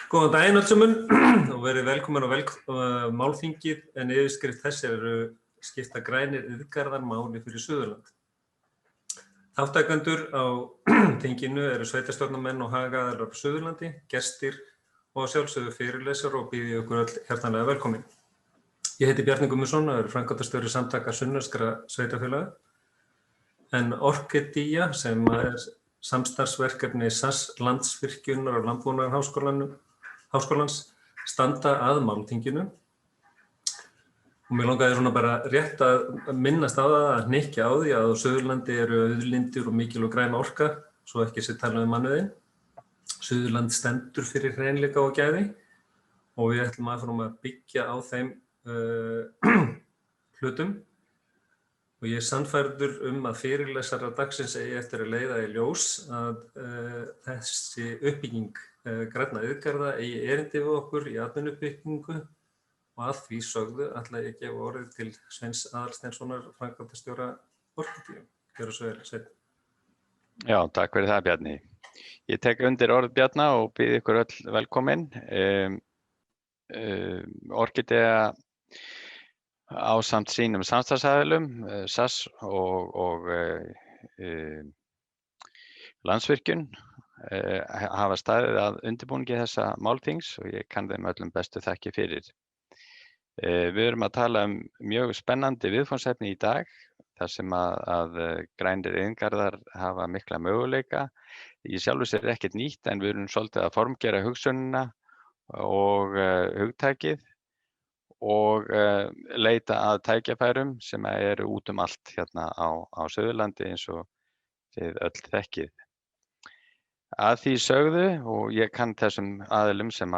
Góðan daginn öllsömmun og verið velkomin á Málþingið en yfirskrift þess eru Skipta grænir iðngarðar máli fyrir Suðurland. Þátttakendur á þinginu eru sveitarstjórnarmenn og hagaðilar á Suðurlandi, gestir og að sjálfsögðu fyrirlesar og býð ég ykkur öll hjartanlega velkomin. Ég heiti Bjarni Gummarsson og er framkvæmdastjóri samtaka sunnlenskra sveitarfélaga en Orkidía sem er samstarfsverkefni SAS Landsvirkjunar og Landbúnaðarháskólans standa að Málþinginu. Og mér langaði svona bara rétt að minnast á það að hnykkja á því að á Suðurlandi eru auðlindir og mikil og græn orka, svo ekki sé talað um mannauðinn. Suðurland stendur fyrir hreinleika og gæði og við ætlum að byggja á þeim hlutum. Og ég er sannfærður að fyrirlesarar dagsins eigi eftir að leiða í ljós að þessi uppbygging grænna iðngarða eigi erindi við okkur í atvinnuuppbyggingu og að því sögðu ætla ég að gefa orðið til Sveins Aðalsteinssonar framkvæmdastjóra Orkidíu. Gjörðu svo vel, Sveinn. Já, takk fyrir það, Bjarni. Ég tek undir orð Bjarna og býð ykkur öll velkomin. Orkidía ásamt sínum samstarfsaðilum, SAS og Landsvirkjun hafa staðið að undirbúningi þessa málþings og ég kann þeim öllum bestu þakki fyrir. Við erum að tala mjög spennandi viðfangsefni í dag, þar sem að grænir iðngarðar hafa mikla möguleika. Í sjálfu sér ekkert nýtt en við erum svolítið að formgera hugsunina og hugtakið og leita að tækifærum sem eru út allt hérna á Suðurlandi eins og þið öll þekkið. Að því sögðu, og ég kann þessum aðilum sem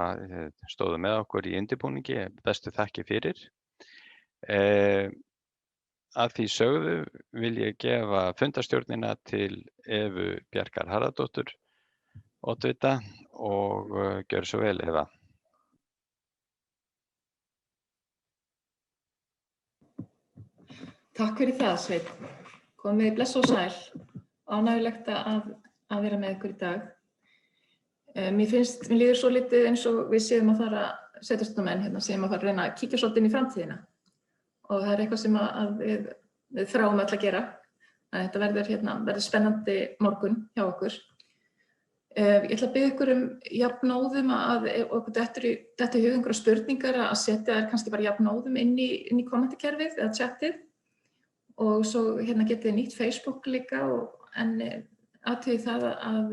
stóðu með okkur í undirbúningi, bestu þakki fyrir. Að því sögðu vil ég gefa fundarstjórnina til Evu Bjarkar Harðardóttur, oddvita, og gjörðu svo vel, Eva. Takk fyrir það, Sveinn. Komið bless og sæl. Ánægjulegt að vera með ykkur í dag. Mér líður svo litið eins og við séum að fara, sveitarstjórnarmenn hérna, séum að fara að reyna að kíkja svolítið inn í framtíðina. Og það er eitthvað sem við þráum öll að gera. Þetta verður spennandi morgun hjá okkur. Ég ætla að biðja ykkur jafnóðum að okkur dettur í hug einhverjar spurningar að setja þær kannski bara jafnóðum inn í kommentakerfið eða chatið. Og svo getið þið nýtt Facebook líka en athugið það að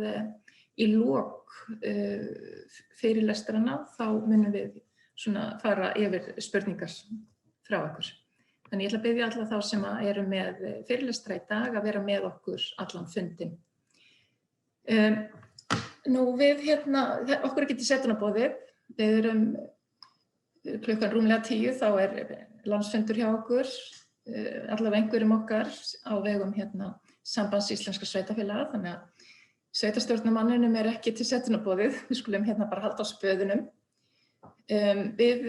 í lok fyrirlestrana þá munum við fara yfir spurningar frá okkur. Þannig ég ætla að biðja alla þá sem eru með fyrirlestra í dag að vera með okkur allan fundinn. Okkur er getið setunarboðið. Við erum klukkan rúmlega 10 þá er landsfundur hjá okkur. Allavega einhverjum okkar á vegum Sambands íslenskra sveitarfélaga, þannig að sveitarstjórnarmanninum er ekki til setunarboðið, við skulum bara halda á spöðunum. Við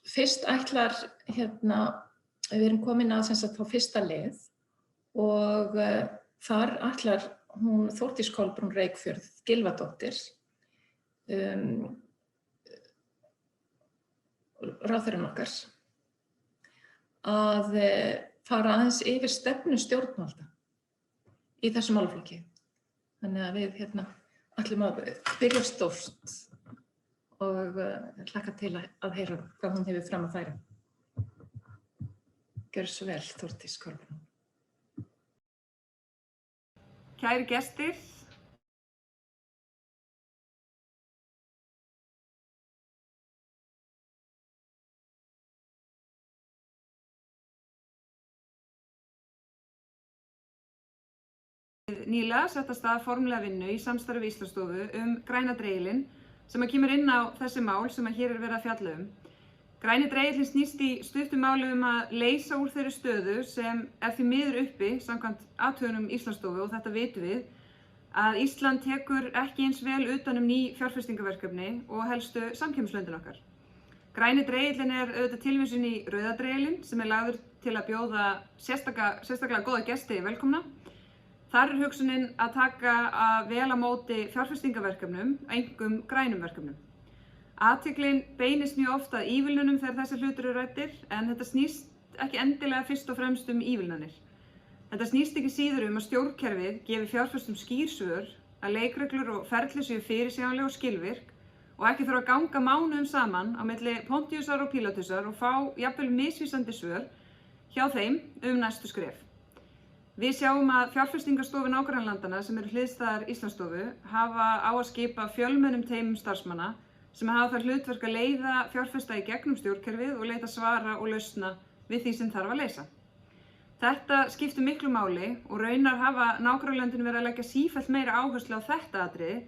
fyrst við erum komin að þá fyrsta lið og þar ætlar hún Þórdís Kolbrún Reykfjörð Gylfadóttir, ráðherrann okkar, að fara aðeins yfir stefnu stjórnvalda í þessum málaflokki. Þannig að við ætlum að byrja stórt og hlakka til að heyra hvað hún hefur fram að færa. Gjörðu svo vel, Þórdís Kolbrún. Kæru gestir. Nýlega sett af stað formlega vinnu í samstarfi við Íslandsstofu græna dreigilinn sem kemur inn á þessi mál sem hér er verið að fjalla Græni dreigillinn snýst í stuttu máli að leysa úr þeirri stöðu sem er því miður uppi samkvæmt athugunum Íslandsstofu og þetta vitum við að Ísland tekur ekki eins vel utan ný fjárfestingarverkefni og helstu samkeppnislöndin okkar. Græni dreigillinn er auðvitað tilvísun í rauða dreigilinn sem lagður til að bjóða sérstaklega góða gesti velkomna. Þar er hugsunin að taka vel á móti fjárfestingarverkefnum, einkum grænum verkefnum. Athyglin beinist mjög oft að ívilnunum þegar þessir hlutir eru ræddir, en þetta snýst ekki endilega fyrst og fremst ívilnanir. Þetta snýst ekki síður að stjórnkerfið gefi fjárfestum skýr svör, að leikreglur og ferli séu fyrirsjáanleg og skilvirk og ekki þurfa að ganga mánuðum saman á milli Pontíusar og Pílatusar og fá jafnvel misvísandi svör hjá þeim næstu skref. Við sjáum að fjárfestingarstofu nágrannalandanna sem eru hliðstæðar Íslandsstofu hafa á að skipa fjölmennum teymum starfsmanna sem hafa það hlutverk að leiða fjárfesta í gegnum stjórnkerfið og leita svara og lausna við því sem þarf að leysa. Þetta skiptir miklu máli og raunar hafa nágrannalöndin verið að leggja sífellt meira áherslu á þetta atriði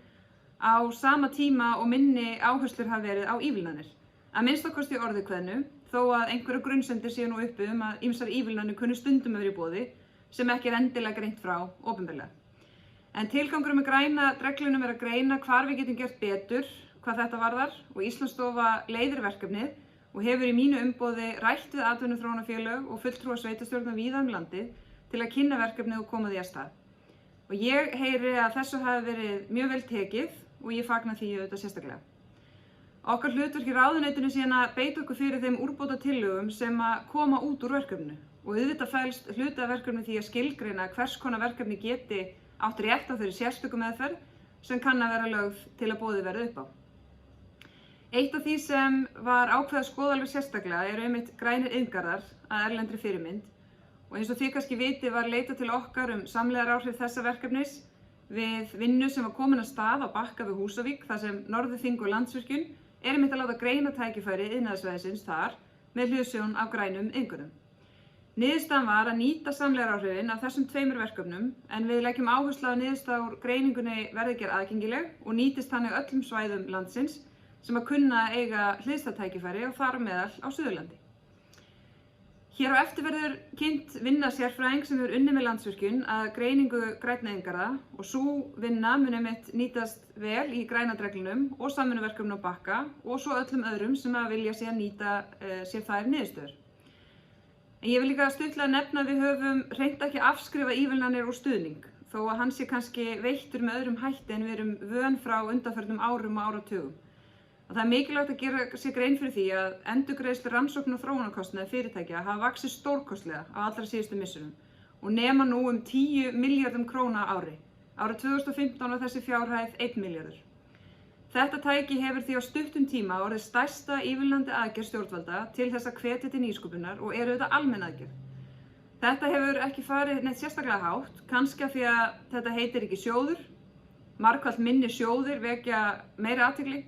á sama tíma og minni áherslur hafa verið á ívilnanir. Að minnstakosti í orðukveðnu, þó að einhverjar grunnsemdir séu nú uppi að ýmsar ívilnanir kunni stundum vera í boði sem ekki endilega greint frá opinberlega. En tilgangurinn með græna reglunum að greina hvar við getum gert betur hvað þetta varðar og Íslandsstofa leiðir verkefnið og hefur í mínu umboði rætt við atvinnuþróunarfélög og fulltrúa sveitarstjórna víða landið til að kynna verkefnið og koma því af stað. Og ég heyri að þessu hafi verið mjög vel tekið og ég fagna því auðvitað sérstaklega. Okkar hlutverk í ráðuneytinu síðan að beita okkur fyrir þeim úrbótatillögum sem að koma út úr verkefninu og auðvitað felst hluti af verkefninu því að skilgreina hvers konar verkefni geti átt rétt á þeirri sérstöku meðferð sem kann að vera lögð til að boðið verði upp á. Eitt af því sem var ákveðið að skoða alveg sérstaklega einmitt grænir iðngarðar að erlendri fyrirmynd og eins og þið kannski viti var leitað til okkar samlegðaráhrif þessa verkefnis við vinnu sem var komin af stað á Bakka við Húsavík þar sem Málþing og Landsvirkjun einmitt að láta greina tækifæri iðnaðarsvæðisins þar með hliðsjón af grænum iðngörðum. Niðurstaðan var að nýta samlegðaráhrifin af þessum tveimur verkefnum en við leggjum áherslu á að niðurstaða úr greiningunni verði gerð aðgengileg og nýtist þannig öllum svæðum landsins sem að kunna eiga hliðstæð tækifæri og þar meðal á Suðurlandi. Hér á eftir verður kynnt vinna sérfræðing sem hefur unnið með Landsvirkjun að greiningu grænna iðngarða og sú vinna mun einmitt nýtast vel í grænadreglunum og samvinnuverkefnum á Bakka og svo öllum öðrum sem að vilja síðan nýta sér þær niðurstöður. En ég vil líka stuttlega nefna að við höfum reynt ekki að afskrifa ívilnanir og stuðning þó að hann sé kannski veittur með öðrum hætti en við erum vön frá undanförnum árum og áratugum. Og það er mikilvægt að gera sér grein fyrir því að endurgreiðslur rannsókna og þróunarkostnaðar fyrirtækja hafa vaxið stórkostlega á allra síðustu misserum og nema nú 10 milljörðum króna á ári. Árið 2015 var þessi fjárhæð 1 milljarður. Þetta tæki hefur því á stuttum tíma orðið stærsta ívilnandi aðgerð stjórnvalda til þess að hvetja til nýsköpunar og eru þetta almenn aðgerð. Þetta hefur ekki farið neitt sérstaklega hátt, kannski af því að þetta heitir ekki sjóður, margfalt minni sjóðir vekja meiri athygli.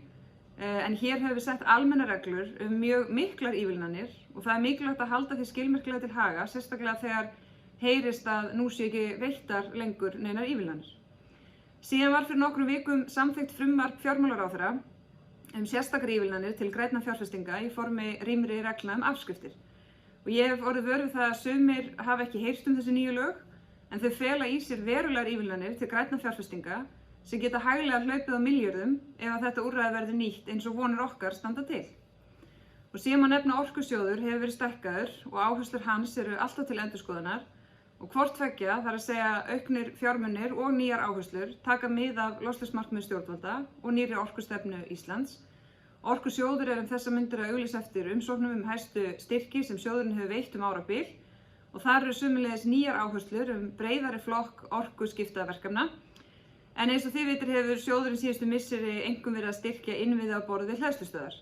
En hér höfum við sett almennar reglur mjög miklar ívilnanir og það er mikilvægt að halda því skilmerkilega til haga, sérstaklega þegar heyrist að nú sé ekki veittar lengur neinar ívilnanir. Síðan var fyrir nokkrum vikum samþykkt frumvarp fjármálaráðherra sérstakar ívilnanir til grænna fjárfestinga í formi rýmri reglna afskriftir. Og ég hef orðið vör við það að sumir hafa ekki heyrt þessi nýju lög, en þau fela í sér verulegar ívilnanir til grænna fjárfestinga sem geta hæglega hlaupið á milljörðum ef að þetta úrræði verður nýtt eins og vonir okkar standa til. Og síðan má nefna Orkusjóður hefur verið stækkaður og áherslur hans eru alltaf til endurskoðunar og hvort tveggja, þar að segja auknir fjármunir og nýjar áherslur, taka mið af loftslagsmarkmiðum stjórnvalda og nýrri orkustefnu Íslands. Orkusjóður er þessar mundir að auglýsa eftir umsóknum hæstu styrki sem sjóðurinn hefur veitt árabil og þar eru sömuleiðis nýjar áherslur breiðari flokk orkuskiptaverkefna. En eins og þið vitir hefur sjóðurinn síðustu misseri einkum verið að styrkja innviði á borð við hleðslustöðvar.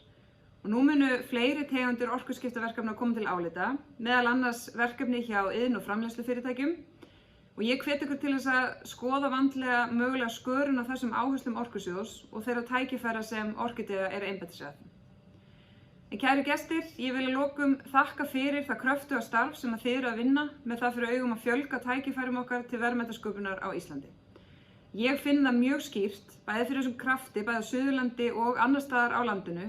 Og nú munu fleiri tegundir orkuskiptaverkefna koma til álita, meðal annars verkefni hjá iðn- og framleiðslufyrirtækjum. Og ég hvet ykkur til þess að skoða vandlega mögulega skörun á þessum áherslum Orkusjóðs og þeirra tækifæra sem Orkidea er einbeita sér að. En kæru gestir, ég vil að lokum þakka fyrir það kröftuga starf sem þið eru að vinna með það fyrir augum að fjölga tækifærum okkar til verðmætasköpunar á Íslandi. Ég finn það mjög skýrt, bæði fyrir þessum krafti, bæði á Suðurlandi og annars staðar á landinu.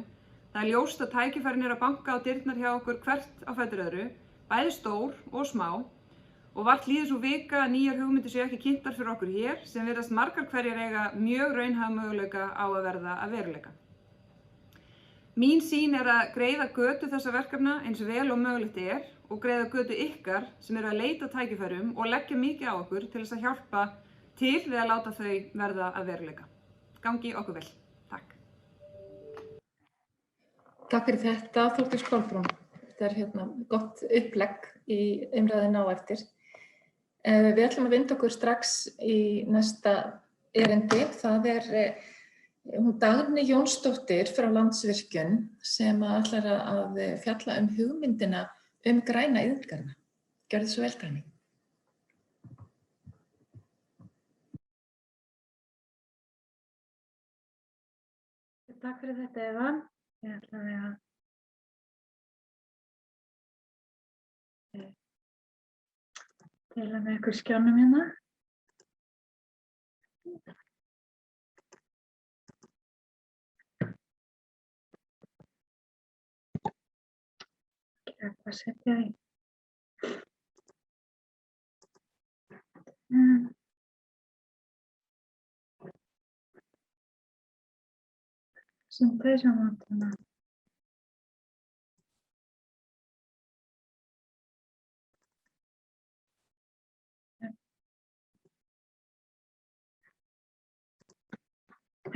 Það er ljóst að tækifærin eru að banka á dyrnar hjá okkur hvert á fætur öðru, bæði stór og smá. Og vart líður svo vika að nýjar hugmyndir séu ekki kynntar fyrir okkur hér, sem virðast margar hverjar eiga mjög raunhæfa möguleika á að verða að veruleika. Mín sýn er að greiða götu þessa verkefna eins vel og mögulegt er og greiða götu ykkar sem eru að leita tækifærum og leggja mikið á okkur til þess að hjálpa til við að láta þau verða að veruleika. Gangi okkur vel. Takk. Takk fyrir þetta, Þórdís Kolbrún. Þetta er gott upplegg í umræðina á eftir. Við ætlum að vinda okkur strax í næsta erindi. Það hún Dagný Jónsdóttir frá Landsvirkjun sem ætlar að fjalla hugmyndina græna iðngarða. Gjörðu svo vel, Dagný. Takk fyrir þetta, Eva. Ég ætlaði að deila með ykkur skjánum hérna. Hvað setja í? Synthesia-mátana.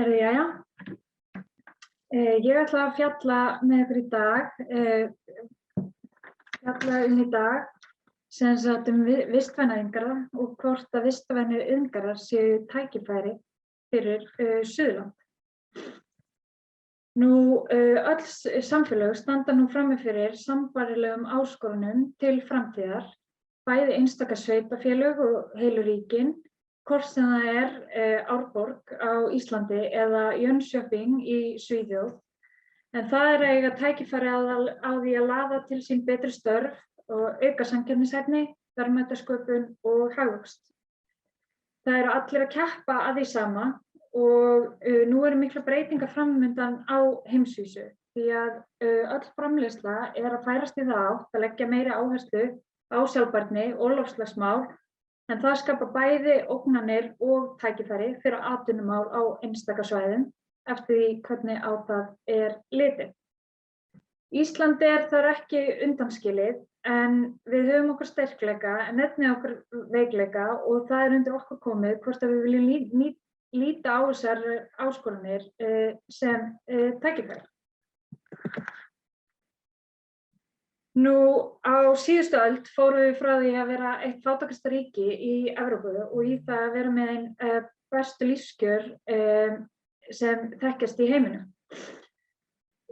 Jæja. Ég ætla að fjalla með ykkur í dag, sem sagt vistvæna iðngarða og hvort að vistvænu iðngarðar séu tækifæri fyrir Suðurland. Öll samfélög standa nú frammi fyrir sambærilegum áskorunum til framtíðar, bæði einstaka sveitarfélög og heilu ríkin, hvort sem það Árborg á Íslandi eða Jönköping í Svíþjóð. En það að eiga tækifæri á því að laða til sín betri störf og auka samkeppnishæfni, verðmætasköpun og hagvöxt. Það allir að keppa að því sama og nú miklar breytingar framundan á heimsvísu því að öll framleiðsla að færast í þá átt að leggja meiri áherslu á sjálfbærni og loftslagsmál, en það skapar bæði ógnanir og tækifæri fyrir atvinnumál á einstaka svæðum eftir því hvernig á það litið. Ísland þar ekki undanskilið, en við höfum okkar sterkleika en einnig okkar veikleika og það undir okkur komið hvort að við viljum líta á þessar áskoranir sem tækifæri. Á síðustu öld fórum við frá því að vera eitt fátækasta ríki í Evrópu og í það að vera með ein bestu lífskjör sem þekkjast í heiminum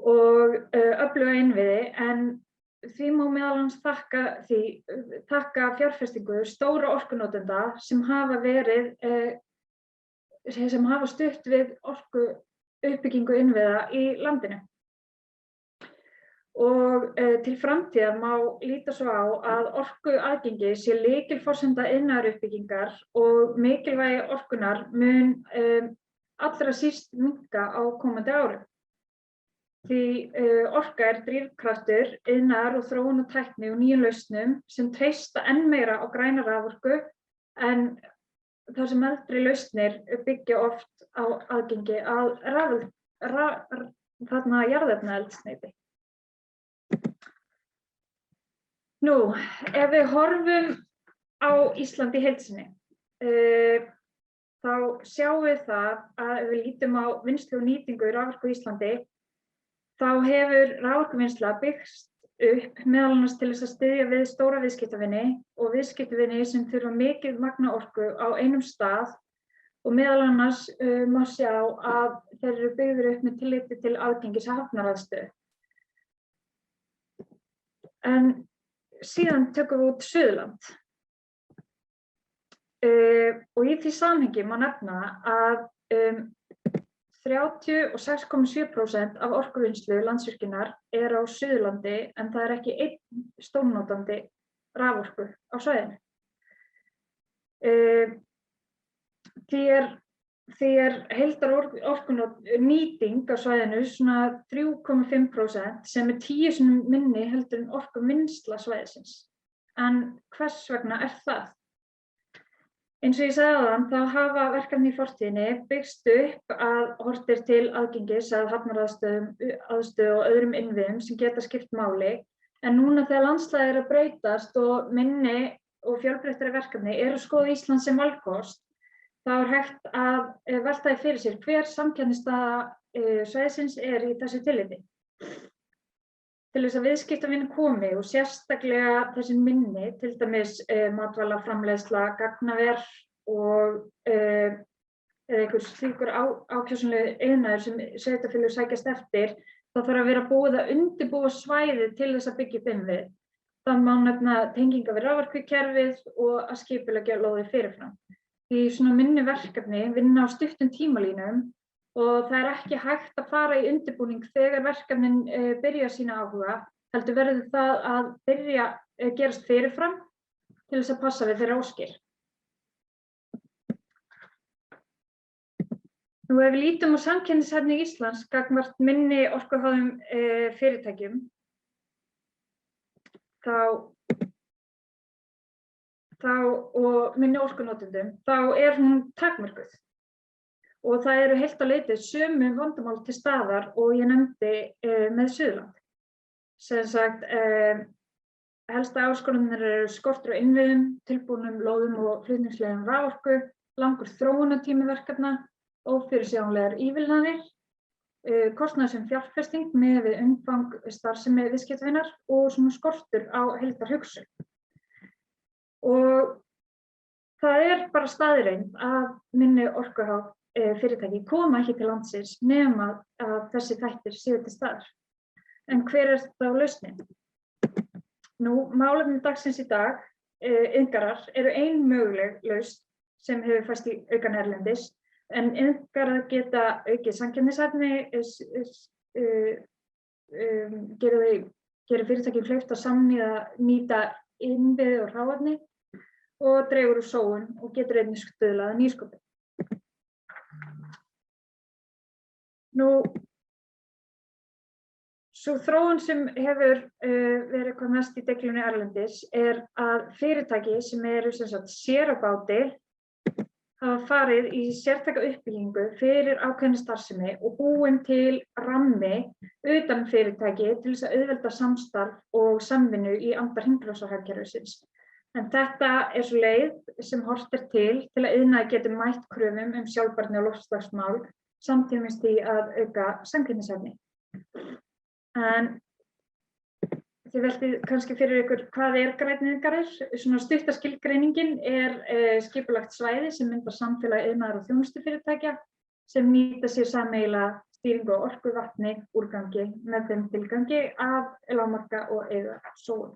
og öfluga innviði, en því má meðal annars þakka fjárfestingu stóra orkunotenda sem hafa stutt við orkuuppbyggingu innviða í landinu. Og til framtíðar má líta svo á að orkuaðgengi sé lykilforsenda iðnaðaruppbyggingar og mikilvægi orkunnar mun allra síst minnka á komandi árum. Því orka drifkraftur iðnaðar og þróun og tækni og nýjum lausnum sem treysta enn meira á græna raforku, en þar sem eldri lausnir byggja oft á aðgengi að jarðefnaeldsneyti. Ef við horfum á Ísland í heild sinni, þá sjáum við það að ef við lítum á vinnslu og nýtingu raforku á Íslandi, þá hefur raforkuvinnsla byggst upp meðal annars til þess að styðja við stóra viðskiptavini og viðskiptavini sem þurfa mikið magna orku á einum stað, og meðal annars má sjá að þeir eru byggðir upp með tilliti til aðgengis að hafnaraðstöðu. En síðan tökum við út Suðurland og í því samhengi má nefna að 36,7% af orkuvinnslu Landsvirkjunar á Suðurlandi, en það ekki einn stórnotandi raforku á svæðinu. Því heildarorkunýting á svæðinu svona 3,5%, sem 10 sinnum minni heldur en orkuvinnsla svæðisins. En hvers vegna það? Eins og ég sagði áðan, þá hafa verkefni í fortíðinni byggst upp að horft til aðgengis að hafnaraðstöðu og öðrum innviðum sem geta skipt máli, en núna þegar landslagið að breytast og minni og fjölbreyttari verkefni að skoða Ísland sem valkost, þá hægt að velta því fyrir sér hver samkeppnisstaða svæðisins í þessu tilliti. til þess að viðskiptavin komi og sérstaklega þessi minni, til dæmis matvælaframleiðsla, gagnaver og eða einhver slíkur ákjósanlegur iðnaður sem sveitarfélög sækjast eftir, þá þarf að vera búið að undirbúa svæðið til þess að byggja upp innviði. Það má nefna tenginga við raforkukerfið og að skipuleggja lóðir fyrirfram. Því svona minni verkefni vinna á stuttum tímalínum og það er ekki hægt að fara í undirbúning þegar verkefnin byrja sína áhuga, heldur verður það að byrja gerast fyrirfram til þess að passa við þeirra óskir. Nú ef við lítum á samkeppnishæfni Íslands gagnvart minni orkuháðum fyrirtækjum, og minni orkunotendum, þá er hún takmörkuð. Og það eru heilt á leitið sömu vandamál til staðar og ég nefndi með Suðurland. Sem sagt, helsta áskoranir eru skortur á innviðum, tilbúnum lóðum og flutningsleiðum raforku, langur þróunartími verkefna, ófyrirsjáanlegar ívilnanir, kostnaðarsöm fjárfesting miðað við umfang starfsemi viðskiptavinar og svona skortur á heildarhugsun. Og það er bara staðreynd að minni orkuháð fyrirtæki koma ekki til landsins nema að þessi þættir séu til staðar. En hver er þá lausnin? Nú, málefni dagsins í dag, iðngarðar, eru ein möguleg lausn sem hefur færst í aukan erlendis, en iðngarðar geta aukið samkeppnishæfni, gerir fyrirtækjum kleift að nýta innviði og hráefni og dregur úr sóun og getur einnig stuðlað að nýsköpun. Nú, sú þróun sem hefur verið hvað mest í deiglunni erlendis er að fyrirtæki sem eru sem sagt sér á báti hafa farið í sértæka uppbyggingu fyrir ákveðna starfsemi og búin til rammi utan fyrirtæki til þess að auðvelda samstarf og samvinnu í anda hringrásarhagkerfisins. En þetta er svo leið sem horft er til að iðnaður geti mætt kröfum sjálfbærni og loftslagsmál samtímis því að auka samkeppnishæfni. En þið veltið kannski fyrir ykkur hvað er grænir iðngarðir. Svona stutta skilgreiningin er skipulagt svæði sem myndar samfélag iðnaðar og þjónustufyrirtækja sem nýta sér sameiginlega stýringu á orku, vatni, úrgangi með þeim tilgangi að lágmarka og eyða sóun.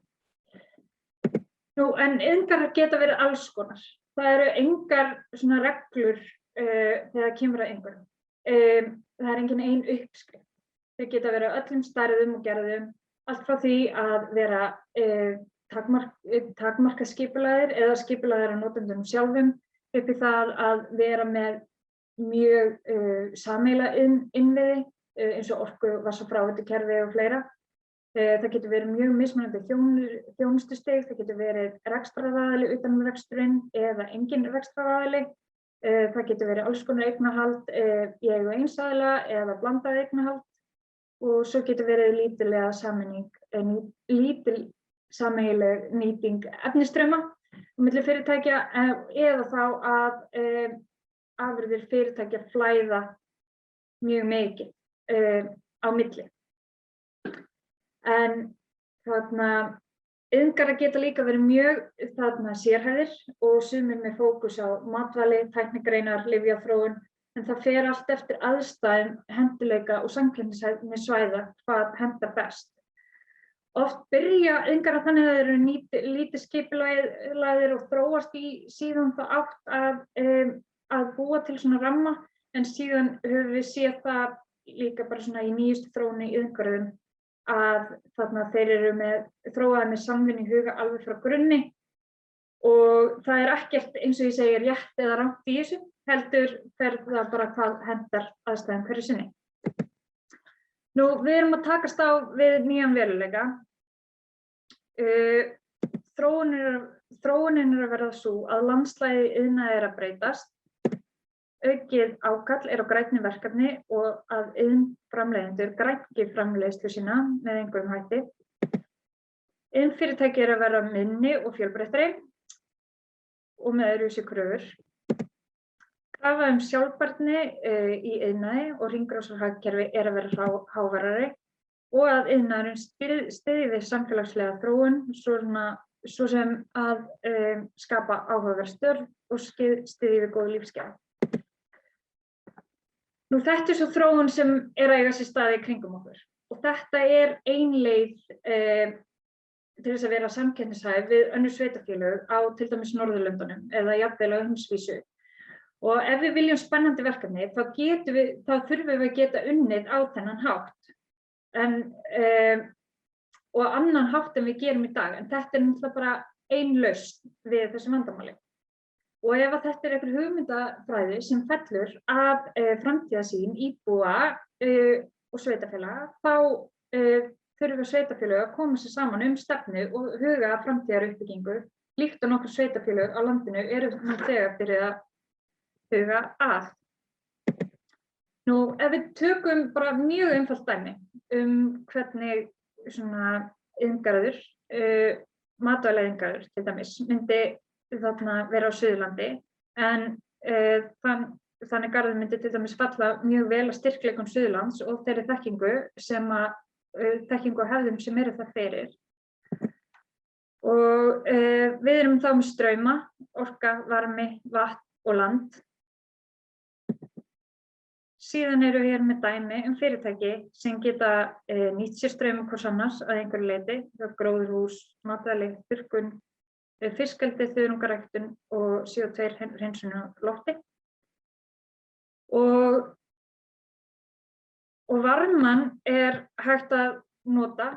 Nú, en iðngarðar geta verið alls konar. Það eru engar svona reglur þegar kemur að einhverjum. Það er engin ein uppskrift. Þau geta verið á öllum stærðum og gerðum, allt frá því að vera takmarkað skipulagðir eða skipulagðir af notendunum sjálfum, upp í það að vera með mjög sameiginlega innviði eins og orku, vatns- og fráveitukerfi og fleira. Það getur verið mjög mismunandi þjónustustig, það getur verið rekstraraðili utan reksturinn eða engin rekstraraðili. Það getur verið alls konar eignarhald í eigu eins aðila eða blandað eignarhald. Og svo getur verið lítil sameiginleg nýting efnisstrauma á milli fyrirtækja eða þá að afurðir fyrirtækja flæða mjög mikið á milli. En iðngarðar geta líka verið mjög sérhæfðir og sumir með fókus á matvæli, tæknigreinar, lyfjaþróun. En það fer allt eftir aðstæðum, hentugleika og samkeppnishæfni svæða hvað hentar best. Oft byrja iðngarðar þannig að þeir eru lítið skipulagðir og þróast í síðan þá átt að búa til svona ramma, en síðan höfum við séð það líka bara svona í nýjustu þróun í iðngarðum að þarna þeir eru þróaðir með samvinnu í huga alveg frá grunni og það er ekkert eins og ég segi rétt eða rangt í þessu. Heldur fer það bara hvað hentar aðstæðum hverju sinni. Nú, við erum að takast á við nýjan veruleika. Þróunin er að verða sú að landslagið iðnaði er að breytast. Aukið ákall er á grænni verkefni og að iðnframleiðendur grænki framleiðslu sína með einhverjum hætti. Iðnfyrirtæki er að verða minni og fjölbreyttari og með öðruvísi kröfur. Krafa sjálfbærni í iðnaði og hringrásarhagkerfi er að vera háværari og að iðnaðurinn styðji við samfélagslega þróun, svo sem að skapa áhugaverð störf og styðji við góð lífsgæði. Nú, þetta svo þróun sem að eiga sér stað í kringum okkur og þetta ein leið til þess að vera samkeppnishæf við önnur sveitarfélög á til dæmis Norðurlöndunum eða jafnvel á heimsvísu. Og ef við viljum spennandi verkefni, þá þurfum við að geta unnið á þennan hátt. Og annan hátt en við gerum í dag, en þetta náttúrulega bara ein lausn við þessu vandamáli. Og ef að þetta einhver hugmyndafræði sem fellur af framtíðarsýn íbúa og sveitarfélaga, þá þurfa sveitarfélög að koma sér saman stefnu og huga að framtíðaruppbyggingu, líkt og nokkur sveitarfélög á landinu eru nú þegar byrjað að huga að. Nú, ef við tökum bara mjög einfalt dæmi hvernig svona iðngarður, matvælaiðngarður til dæmis, myndi þarna vera á Suðurlandi, en þannig garður myndi til dæmis falla mjög vel að styrkleikum Suðurlands og þeirri þekkingu og hefðum sem eru það fyrir. Og við erum þá með strauma, orka, varmi, vatn og land. Síðan eru hér með dæmi fyrirtæki sem geta nýtt sér straum hvors annars að einhverju leyti, gróðurhús, matvæli, þurrkun, fiskeldi, þörungaræktun og CO2 hreinsun á lofti. Og varman hægt að nota.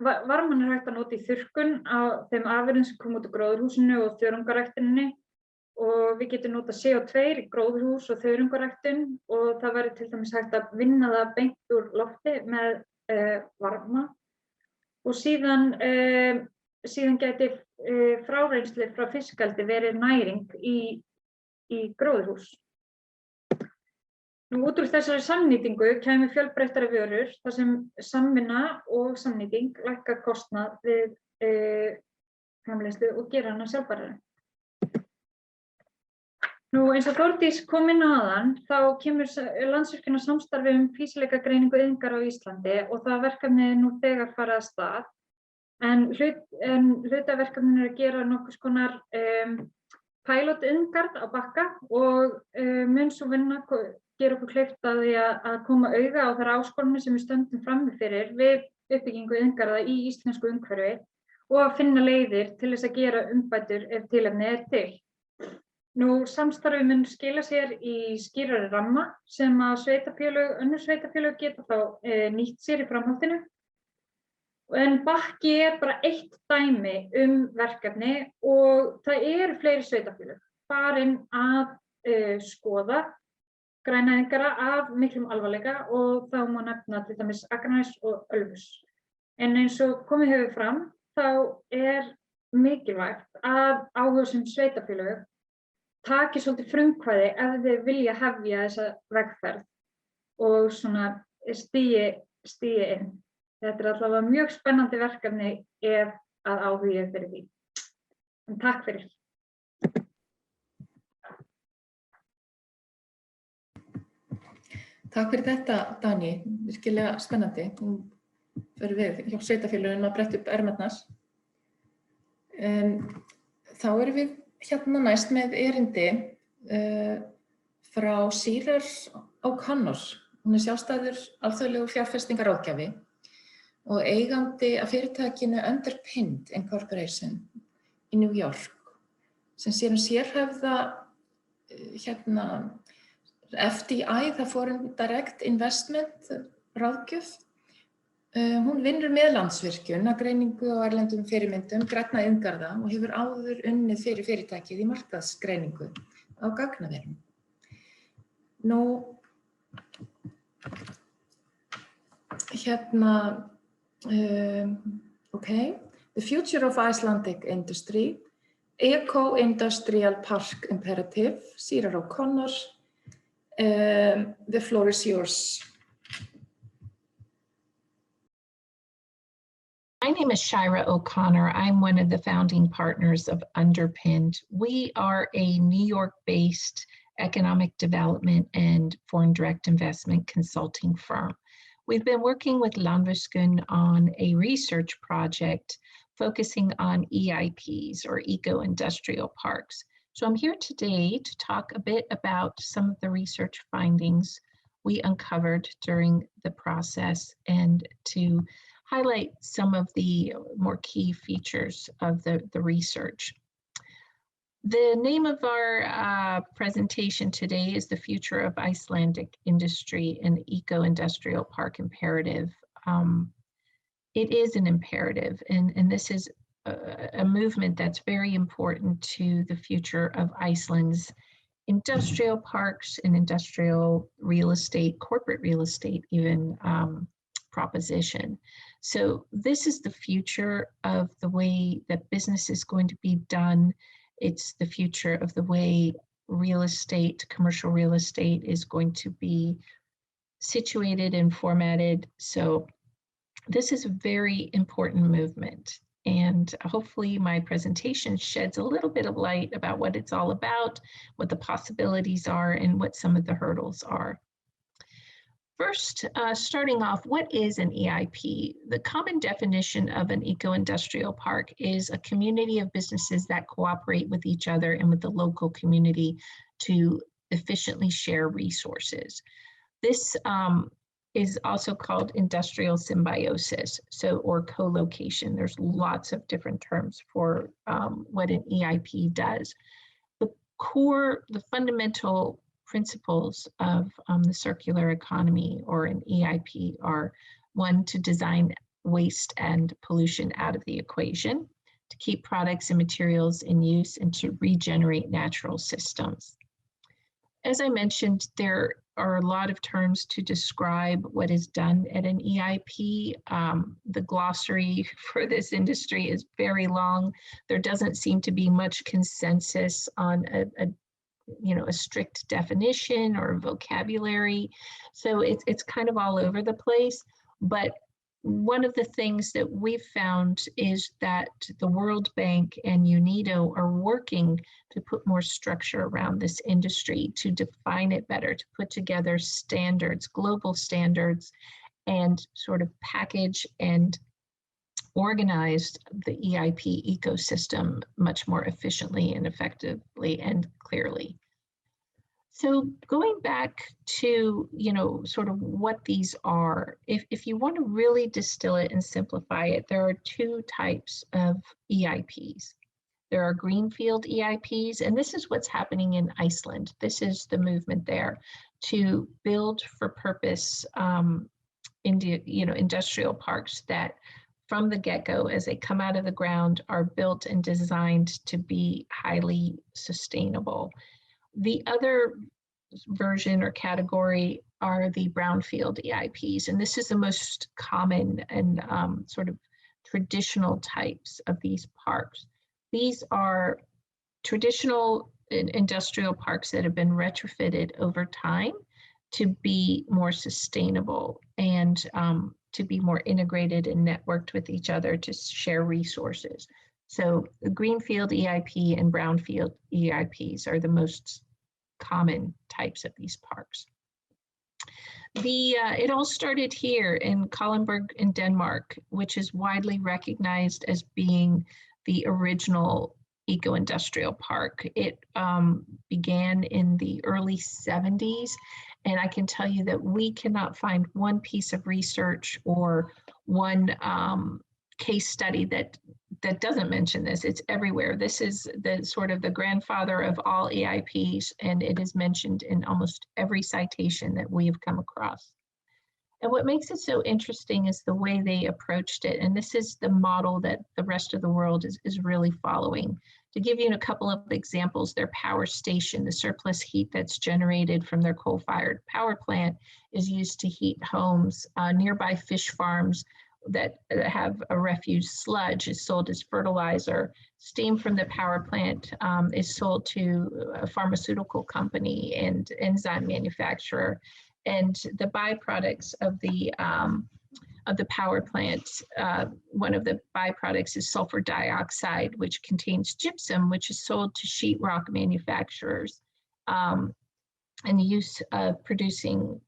Varman hægt að nota í þurrkun á þeim afurðum sem koma út úr gróðurhúsinu og þörungaræktuninni. Og við getum notað CO2 í gróðurhús og þörungaræktun og það væri til dæmis hægt að vinna það beint úr lofti með varma. Og síðan gæti fráreynslu frá fiskeldi verið næring í gróðurhús. Nú, út úr þessari samnýtingu kæmi fjölbreyttari vörur þar sem samvinna og samnýting lækkar kostnað við framleiðslu og gera hana sjálfbærari. Nú, eins og Þórdís kom inn á áðan, þá kemur Landsvirkjun á samstarfi fýsileikagreiningu iðngarða á Íslandi og það verkefni nú þegar farið af stað. En hluti af verkefninu að gera nokkurs konar pilot iðngarð á Bakka og mun sú vinna gera okkur kleift að því að koma auga á þær áskoranir sem við stöndum frammi fyrir við uppbyggingu iðngarða í íslensku umhverfi og að finna leiðir til þess að gera umbætur ef tilefni til. Nú, samstarfið mun skila sér í skýrari ramma sem að önnur sveitarfélög geta þá nýtt sér í framhaldinu. En Bakki bara eitt dæmi verkefni og það eru fleiri sveitarfélög farin að skoða græna iðngarða af miklum alvarleika og þá má nefna til dæmis Akraness og Ölfus. En eins og komið hefur fram, þá mikilvægt að áhugasöm sveitarfélög taki svolítið frumkvæði ef þau vilja hefja þessa vegferð og svona stigi inn. Þetta allavega mjög spennandi verkefni ef að áhugi fyrir því. En takk fyrir. Takk fyrir þetta, Dagný. Virkilega spennandi. Nú förum við hjá sveitarfélögum að bretta upp ermarnar. Þá erum við hérna næst með erindi frá Fyrir O'Connor. Hún sjálfstæður alþjóðlegur fjárfestingaráðgjafi og eigandi af fyrirtækinu Untitled Incorporation í New York, sem sér sérhæfða FDI, það Foreign Direct Investment ráðgjöf. Hún vinnur með Landsvirkjun að greiningu á erlendum fyrirmyndum grænna iðngarða og hefur áður unnið fyrir fyrirtækið í markaðsgreiningu á gagnaverum. Nú, The Future of Icelandic Industry, Eco-Industrial Park Imperative, Fyrir O'Connor, the floor is yours. My name is Shira O'Connor. I'm one of the founding partners of Underpinned. We are a New York-based economic development and foreign direct investment consulting firm. We've been working with Landvirkjun on a research project focusing on EIPs, or eco-industrial parks. So I'm here today to talk a bit about some of the research findings we uncovered during the process and to highlight some of the more key features of the research. The name of our presentation today is The Future of Icelandic Industry and the Eco-Industrial Park Imperative. It is an imperative, and this is a movement that's very important to the future of Iceland's industrial parks and industrial real estate, corporate real estate even, proposition. So this is the future of the way that business is going to be done. It's the future of the way real estate, commercial real estate, is going to be situated and formatted. So this is a very important movement, and hopefully my presentation sheds a little bit of light about what it's all about, what the possibilities are, and what some of the hurdles are. First, starting off, what is an EIP? The common definition of an eco-industrial park is a community of businesses that cooperate with each other and with the local community to efficiently share resources. This is also called industrial symbiosis, or co-location. There's lots of different terms for what an EIP does. The fundamental principles of the circular economy, or an EIP, are: one, to design waste and pollution out of the equation, to keep products and materials in use, and to regenerate natural systems. As I mentioned, there are a lot of terms to describe what is done at an EIP. The glossary for this industry is very long. There doesn't seem to be much consensus on a strict definition or vocabulary. So it's kind of all over the place. But one of the things that we've found is that the World Bank and UNIDO are working to put more structure around this industry, to define it better, to put together standards, global standards, and sort of package and organize the EIP ecosystem much more efficiently and effectively and clearly. So going back to, sort of what these are, if you want to really distill it and simplify it, there are two types of EIPs. There are Greenfield Eips, and this is what's happening in Iceland. This is the movement there to build for purpose industrial parks that from the get-go, as they come out of the ground, are built and designed to be highly sustainable. The other version or category are the brownfield EIPs, and this is the most common and sort of traditional types of these parks. These are traditional industrial parks that have been retrofitted over time to be more sustainable and to be more integrated and networked with each other to share resources. So the Greenfield Eip and brownfield EIPs are the most common types of these parks. It all started here in Kalundborg in Denmark, which is widely recognized as being the original eco-industrial park. It began in the early 70s, and I can tell you that we cannot find one piece of research or one case study that doesn't mention this. It's everywhere. This is the sort of the grandfather of all EIPs, and it is mentioned in almost every citation that we have come across. And what makes it so interesting is the way they approached it. And this is the model that the rest of the world is really following. To give you a couple of examples, their power station, the surplus heat that's generated from their coal-fired power plant, is used to heat homes. Nearby fish farms that have a refuse sludge is sold as fertilizer. Steam from the power plant is sold to a pharmaceutical company and enzyme manufacturer. And the byproducts of the power plant, one of the byproducts is sulfur dioxide, which contains gypsum, which is sold to sheetrock manufacturers. and the use of producing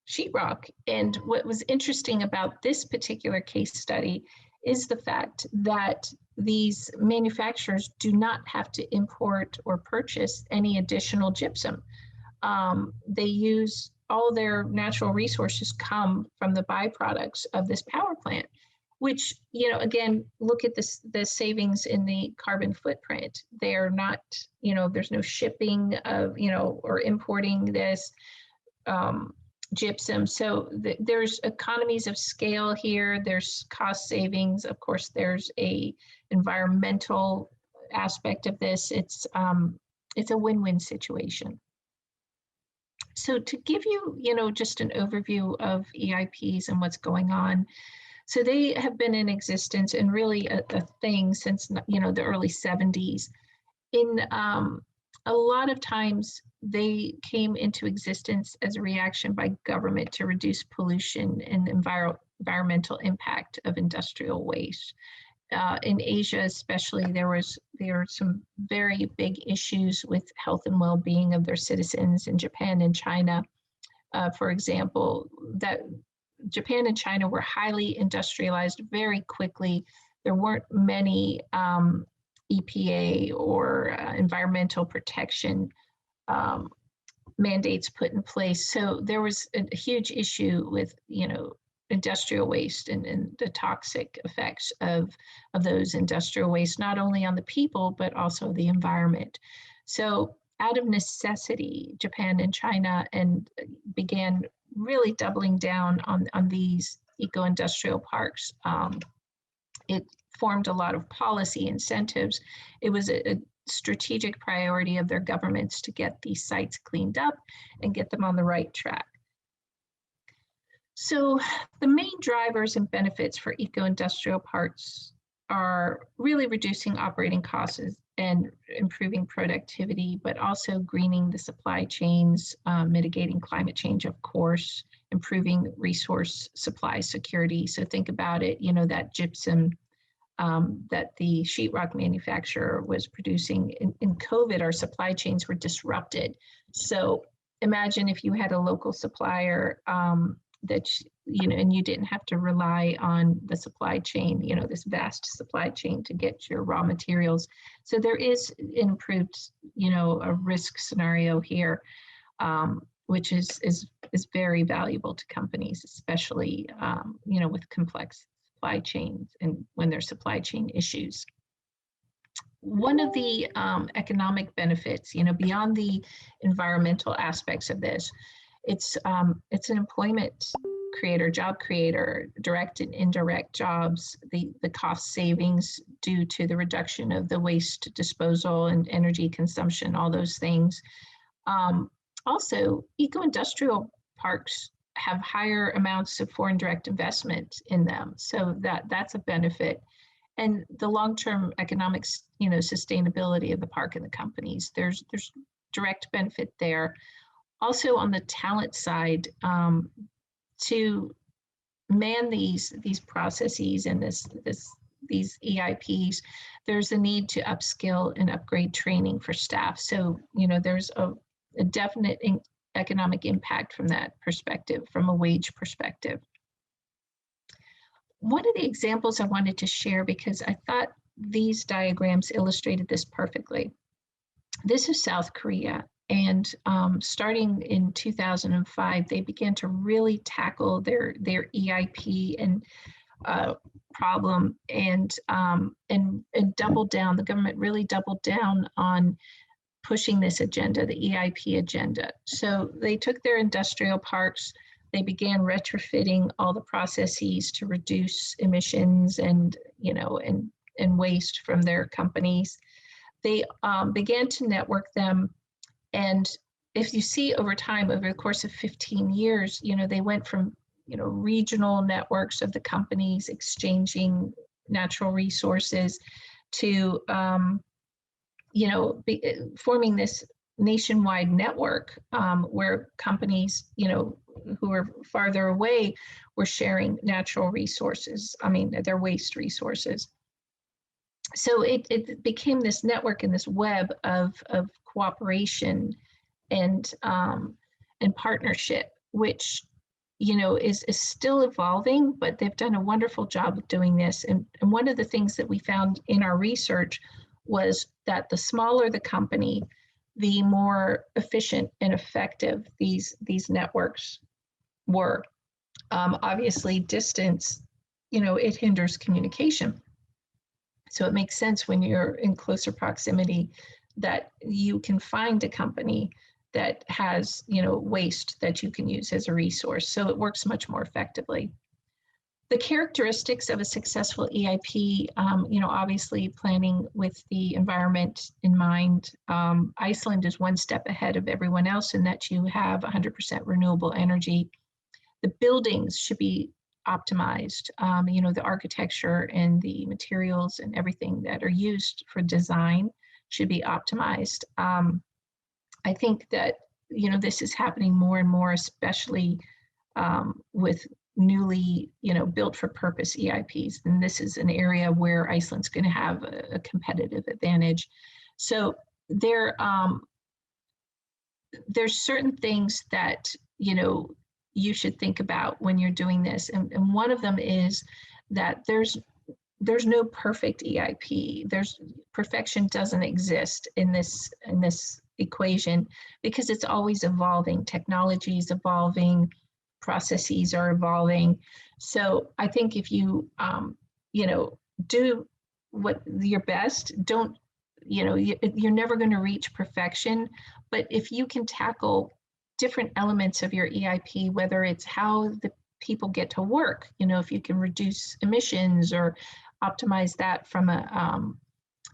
sheetrock. And what was interesting about this particular case study is the fact that these manufacturers do not have to import or purchase any additional gypsum. They use all their natural resources come from the byproducts of this power plant, which, you know, again, look at this, the savings in the carbon footprint. They're not, you know, there's no shipping of, you know, or importing this gypsum. So there's economies of scale here. There's cost savings. Of course, there's a environmental aspect of this. It's a win-win situation. So to give you, you know, just an overview of EIPs and what's going on. So they have been in existence and really a thing since, you know, the early 70s. In a lot of times they came into existence as a reaction by government to reduce pollution and environmental impact of industrial waste. In Asia, especially, there were some very big issues with health and well-being of their citizens. In Japan and China, for example, that Japan and China were highly industrialized very quickly. There weren't many EPA or environmental protection mandates put in place. So there was a huge issue with, you know, industrial waste and the toxic effects of those industrial waste, not only on the people, but also the environment. So out of necessity, Japan and China began really doubling down on these eco-industrial parks. It formed a lot of policy incentives. It was a strategic priority of their governments to get these sites cleaned up and get them on the right track. So the main drivers and benefits for eco-industrial parks are really reducing operating costs and improving productivity, but also greening the supply chains, mitigating climate change, of course, improving resource supply security. So think about it, you know, that gypsum that the sheetrock manufacturer was producing in COVID, our supply chains were disrupted. So imagine if you had a local supplier that, you know, and you didn't have to rely on the supply chain, you know, this vast supply chain to get your raw materials. So there is improved, you know, a risk scenario here, which is very valuable to companies, especially, you know, with complex supply chains and when there's supply chain issues. One of the economic benefits, you know, beyond the environmental aspects of this, it's an employment creator, job creator, direct and indirect jobs, the cost savings due to the reduction of the waste disposal and energy consumption, all those things. Also, eco-industrial parks have higher amounts of foreign direct investment in them, so that's a benefit. And the long-term economics, you know, sustainability of the park and the companies, there's direct benefit there. Also on the talent side, to man these processes and these EIPs, there's a need to upskill and upgrade training for staff. So, you know, there's a definite economic impact from that perspective, from a wage perspective. One of the examples I wanted to share, because I thought these diagrams illustrated this perfectly. This is South Korea. And starting in 2005, they began to really tackle their EIP and problem and doubled down. The government really doubled down on pushing this agenda, the EIP agenda. So they took their industrial parks, they began retrofitting all the processes to reduce emissions and, you know, and waste from their companies. They began to network them. And if you see over time, over the course of 15 years, you know, they went from, you know, regional networks of the companies exchanging natural resources to, you know, forming this nationwide network where companies, you know, who are farther away were sharing natural resources, I mean, their waste resources. So it became this network and this web of cooperation and and partnership, which, you know, is still evolving, but they've done a wonderful job of doing this. And one of the things that we found in our research was that the smaller the company, the more efficient and effective these networks were. Obviously, distance, you know, it hinders communication. So it makes sense when you're in closer proximity that you can find a company that has, you know, waste that you can use as a resource. So it works much more effectively. The characteristics of a successful EIP, you know, obviously planning with the environment in mind. Iceland is one step ahead of everyone else in that you have 100% renewable energy. The buildings should be optimized, you know, the architecture and the materials and everything that are used for design should be optimized. I think that, you know, this is happening more and more, especially with newly, you know, built for purpose EIPs. And this is an area where Iceland's going to have a competitive advantage. So there's certain things that, you know, you should think about when you're doing this. And one of them is that there's no perfect EIP. Perfection doesn't exist in this equation because it's always evolving. Technology is evolving, processes are evolving. So I think if you, you know, do what your best, don't, you know, you're never going to reach perfection, but if you can tackle different elements of your EIP, whether it's how the people get to work, you know, if you can reduce emissions or optimize that from a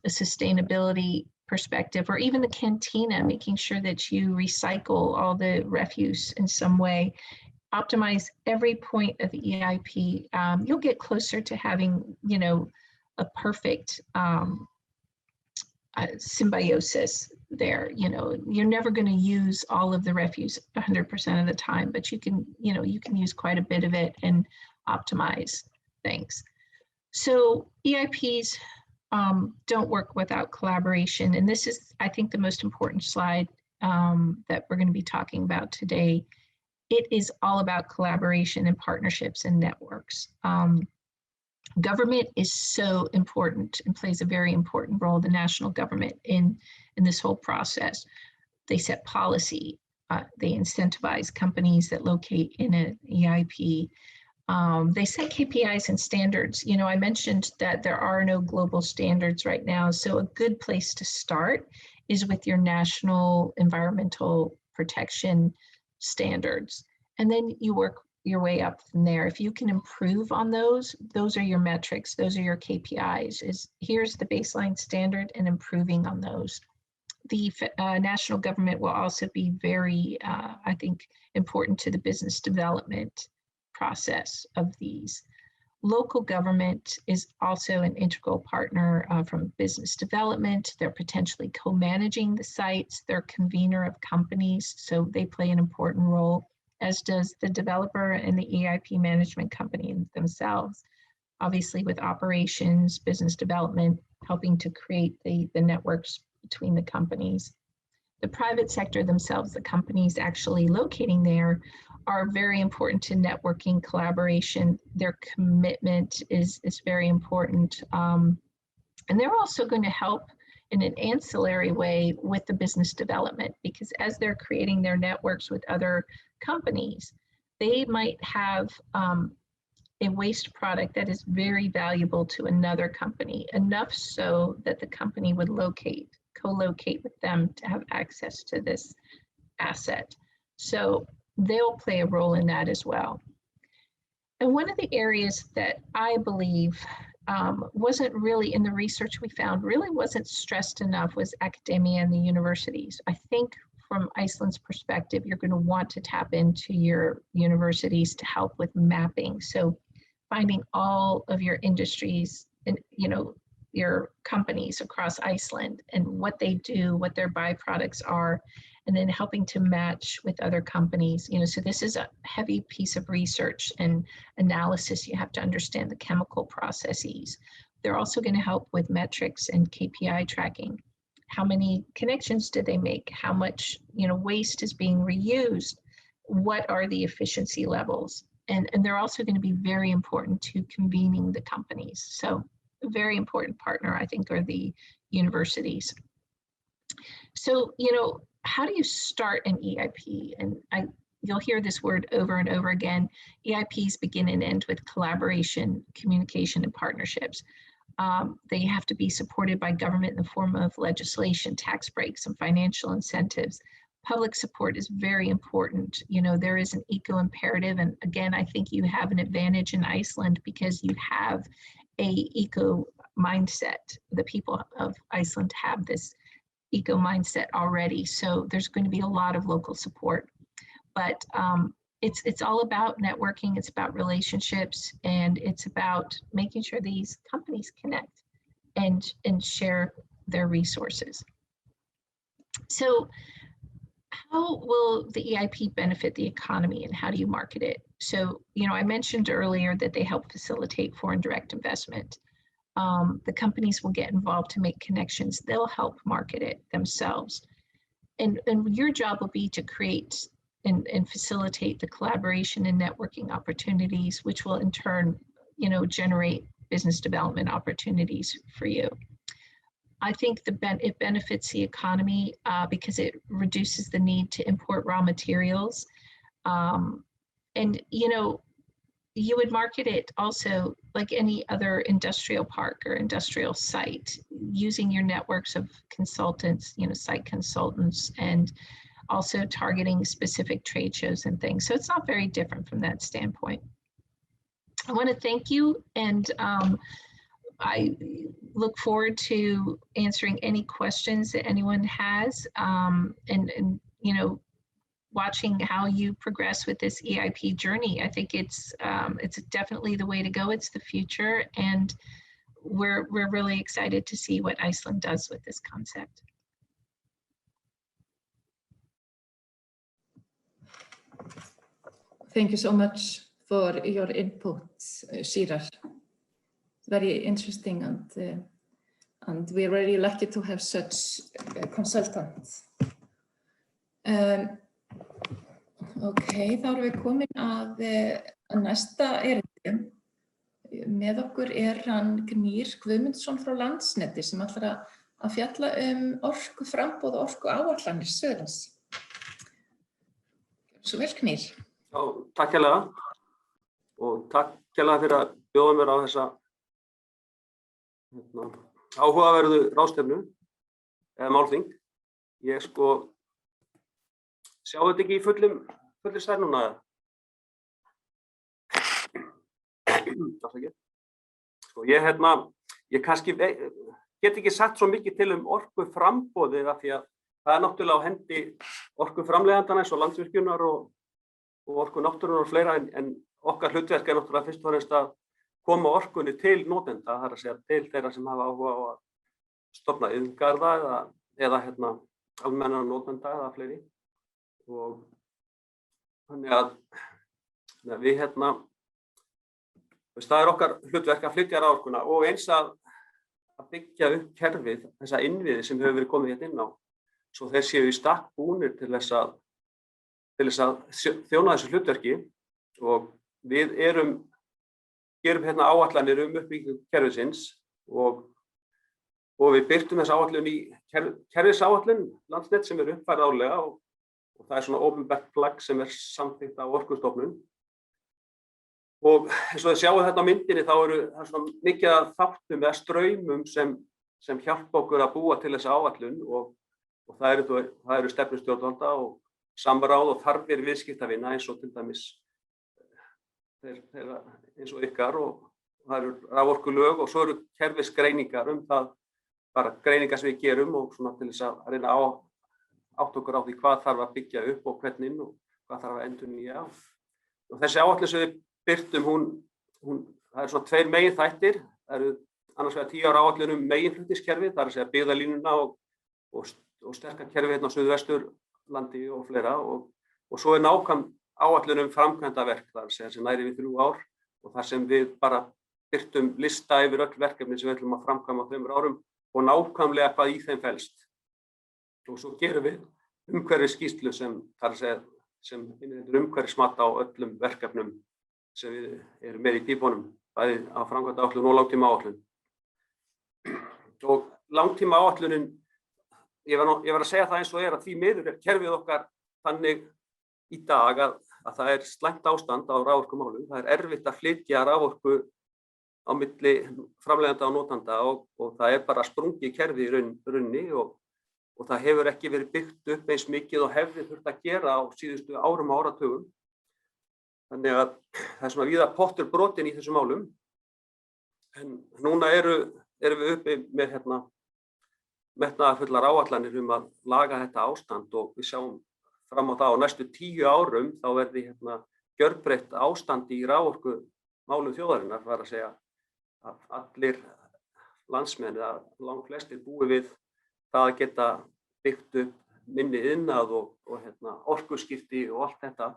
sustainability perspective, or even the cantina, making sure that you recycle all the refuse in some way, optimize every point of the EIP, you'll get closer to having, you know, a perfect symbiosis there. You know, you're never going to use all of the refuse 100% of the time, but you can, you know, you can use quite a bit of it and optimize things. So EIPs don't work without collaboration. And this is, I think, the most important slide that we're going to be talking about today. It is all about collaboration and partnerships and networks. Government is so important and plays a very important role, the national government, in this whole process. They set policy, they incentivize companies that locate in an EIP. They set KPIs and standards. You know, I mentioned that there are no global standards right now, so a good place to start is with your national environmental protection standards. And then you work your way up from there. If you can improve on those are your metrics, those are your KPIs, is here's the baseline standard and improving on those. The national government will also be very, I think, important to the business development process of these. Local government is also an integral partner from business development. They're potentially co-managing the sites. They're convener of companies, so they play an important role, as does the developer and the EIP management company themselves. Obviously with operations, business development, helping to create the networks between the companies. The private sector themselves, the companies actually locating there, are very important to networking, collaboration. Their commitment is very important. And they're also going to help in an ancillary way with the business development, because as they're creating their networks with other companies, they might have a waste product that is very valuable to another company, enough so that the company would co-locate with them to have access to this asset. So they'll play a role in that as well. And one of the areas that I believe wasn't really in the research we found, really wasn't stressed enough, was academia and the universities. I think from Iceland's perspective, you're going to want to tap into your universities to help with mapping. So finding all of your industries and, you know, your companies across Iceland and what they do, what their byproducts are, and then helping to match with other companies. You know, so this is a heavy piece of research and analysis. You have to understand the chemical processes. They're also going to help with metrics and KPI tracking. How many connections did they make? How much, you know, waste is being reused? what are the efficiency levels? And they're also going to be very important to convening the companies. So a very important partner, I think, are the universities. So, how do you start an EIP? And you'll hear this word over and over again. EIPs begin and end with collaboration, communication, and partnerships. They have to be supported by government in the form of legislation, tax breaks, and financial incentives. Public support is very important. There is an eco-imperative, and again, I think you have an advantage in Iceland because you have a eco mindset. The people of Iceland have this eco mindset already, so there's going to be a lot of local support. But it's all about networking, it's about relationships, and it's about making sure these companies connect and share their resources. So how will the EIP benefit the economy, and how do you market it? So, I mentioned earlier that they help facilitate foreign direct investment. The companies will get involved to make connections. They'll help market it themselves. And your job will be to create and facilitate the collaboration and networking opportunities, which will in turn, generate business development opportunities for you. I think it benefits the economy because it reduces the need to import raw materials. And, you would market it also like any other industrial park or industrial site, using your networks of consultants, site consultants, and also targeting specific trade shows and things. So it's not very different from that standpoint. I want to thank you, and I look forward to answering any questions that anyone has, and watching how you progress with this EIP journey. I think it's definitely the way to go. It's the future, and we're really excited to see what Iceland does with this concept. Thank you so much for your input, Shirar. Very interesting, and we're very lucky to have such a consultant. Ok, þá erum við komin að næsta erindi. Með okkur hann Grænir Guðmundsson frá Landsneti sem ætlar að fjalla orkuframboð og orkuáætlanir Suðurlands. Svo vel, Grænir. Já, takk hérlega og takk hérlega fyrir að bjóða mér á þessa áhugaverðu ráðstefnu eða málþing. Ég sjá þetta ekki í fullu stærð núna. Ég kannski get ekki sagt svo mikið til orkuframboðið af því að það náttúrulega á hendi orkuframleiðandana eins og Landsvirkjunar og orkunáttúrunnar og fleira, en okkar hlutverk náttúrulega fyrst og fremst að koma orkunni til notenda, það er að segja til þeirra sem hafa áhuga á að stofna iðngarða eða almenna notenda eða fleiri. Og þannig að við það er okkar hlutverk að flytja raforkuna og eins að byggja upp kerfið, þessa innviði sem hefur verið komið inn á, svo þeir séu í stakk búnir til þess að þjóna þessu hlutverki. Og við gerum áætlanir uppbyggingu kerfisins og við birtum þessa áætlun í kerfisáætlun Landsnets sem uppfærð árlega og það er svona opinbert plagg sem samþykkt á Orkustofnun. Og eins og þið sjáu þetta á myndinni þá það er svona mikið af þáttum eða straumum sem hjálpa okkur að búa til þessa áætlun og það eru stefnur stjórnvalda og samráð og þarfir viðskiptavina eins og til dæmis þeirra eins og ykkar, og það eru raforkulög og svo eru kerfisgreiningar það bara greiningar sem við gerum og svona til þess að reyna átt okkur á því hvað þarf að byggja upp og hvernig og hvað þarf að endurnýja. Og þessi áætlun sem við birtum, það eru svona tveir meginþættir. Það eru annars vegar 10 ára áætlun meginflutningskerfið, það er að segja byggðalínuna og sterka kerfið á Suðvesturlandi og fleira, og svo er nákvæm áætlun framkvæmdaverk, það er að segja sem næri við 3 ár, og þar sem við bara birtum lista yfir öll verkefni sem við ætlum að framkvæma á 3 árum og nákvæmlega hvað í þeim felst. Og svo gerum við umhverfisskýrslu sem þar að segja sem inniheldur umhverfismat á öllum verkefnum sem við erum með í pípunum, bæði á framkvæmdaáætlun og langtímaáætlun. Og langtímaáætlunin, ég var að segja það eins og að því miður kerfið okkar þannig í dag að það slæmt ástand á raforkumálum. Það erfitt að flytja raforku á milli framleiðanda og notanda og það bara sprungið kerfið í rauninni og það hefur ekki verið byggt upp eins mikið og hefði þurft að gera á síðustu árum og áratugum. Þannig að það svona víða pottur brotin í þessum málum. En núna erum við uppi með metnaðarfullar áætlanir að laga þetta ástand og við sjáum fram á það á næstu 10 árum þá verði gjörbreytt ástand í raforkumálum þjóðarinnar, var að segja að allir landsmenn eða langflestir búi við það að geta byggt upp minni iðnað og orkuskipti og allt þetta.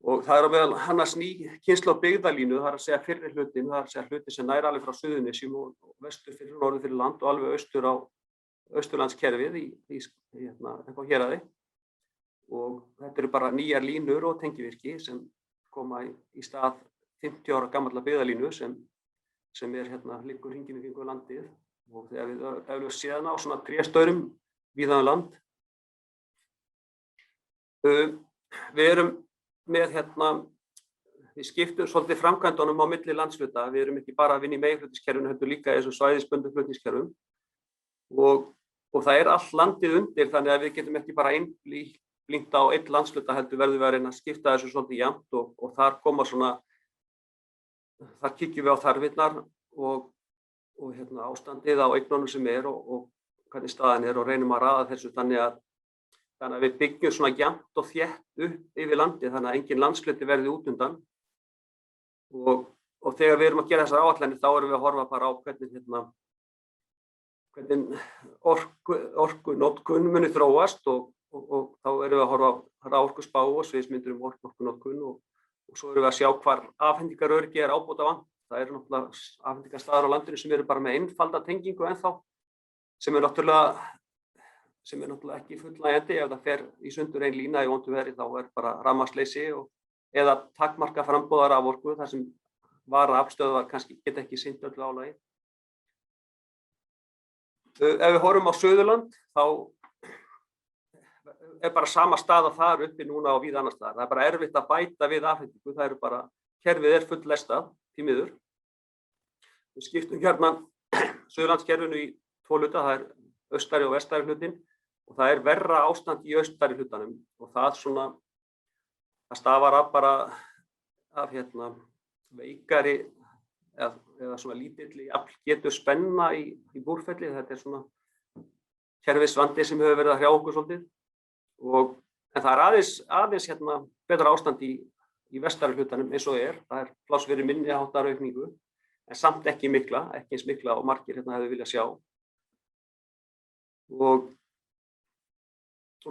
Og það á meðal annars ný kynslóð byggðalínu, það að segja fyrri hlutin, það að segja hluti sem nær alveg frá Suðurnesjum og vestur fyrir norður fyrir land og alveg austur á Austurlandskerfið á héraði. Og þetta eru bara nýjar línur og tengivirki sem koma í stað 50 ára gamalla byggðalínu sem liggur hringinn í kringum landið. Og þegar við eflaust séðan á svona tréstaurum víða um land. Við erum með við skiptum svolítið framkvæmdunum á milli landshluta. Við erum ekki bara að vinna í meginflutningskerfinu, heldur líka í þessum svæðisbundnu flutningskerfum. Og það allt landið undir, þannig að við getum ekki bara einblínt á einn landshluta, heldur verðum við að reyna að skipta þessu svolítið jafnt og þar koma svona, þar kíkjum við á þarfirnar og ástandið á eignunum sem og hvernig staðan og reynum að raða þessu þannig að við byggjum svona jafnt og þétt upp yfir landið þannig að engin landshluti verði út undan og þegar við erum að gera þessar áætlanir þá erum við að horfa bara á hvernig orkunotkun muni þróast og þá erum við að horfa á raforkuspá og sviðsmyndir orkunotkun og svo erum við að sjá hvar afhendingaröryggi ábótavant. Það eru náttúrulega afhendingarstaðar á landinu sem eru bara með einfalda tengingu ennþá, sem er náttúrulega ekki fullnægjandi. Ef það fer í sundur ein lína í vondu veðri þá bara rafmagnsleysi eða takmarka framboð af raforku þar sem varaaflstöðvar kannski geta ekki sinnt öllu álagi. Ef við horfum á Suðurland þá bara sama staða þar uppi núna og víða annars staðar. Það bara erfitt að bæta við afhendingu. Það bara kerfið fulllestað því miður. Við skiptum Suðurlandskerfinu í 2 hluta, það austari og vestari hlutin og það verra ástand í austari hlutanum og það stafar af bara af veikari eða svona lítilli aflgetu spenna í Búrfelli. Þetta svona kerfisvandi sem hefur verið að hrjá okkur svolítið en það aðeins betra ástand í vestari hlutanum eins og það pláss fyrir minni háttar aukningu en samt ekki eins mikla og margir hefðu viljað sjá. Og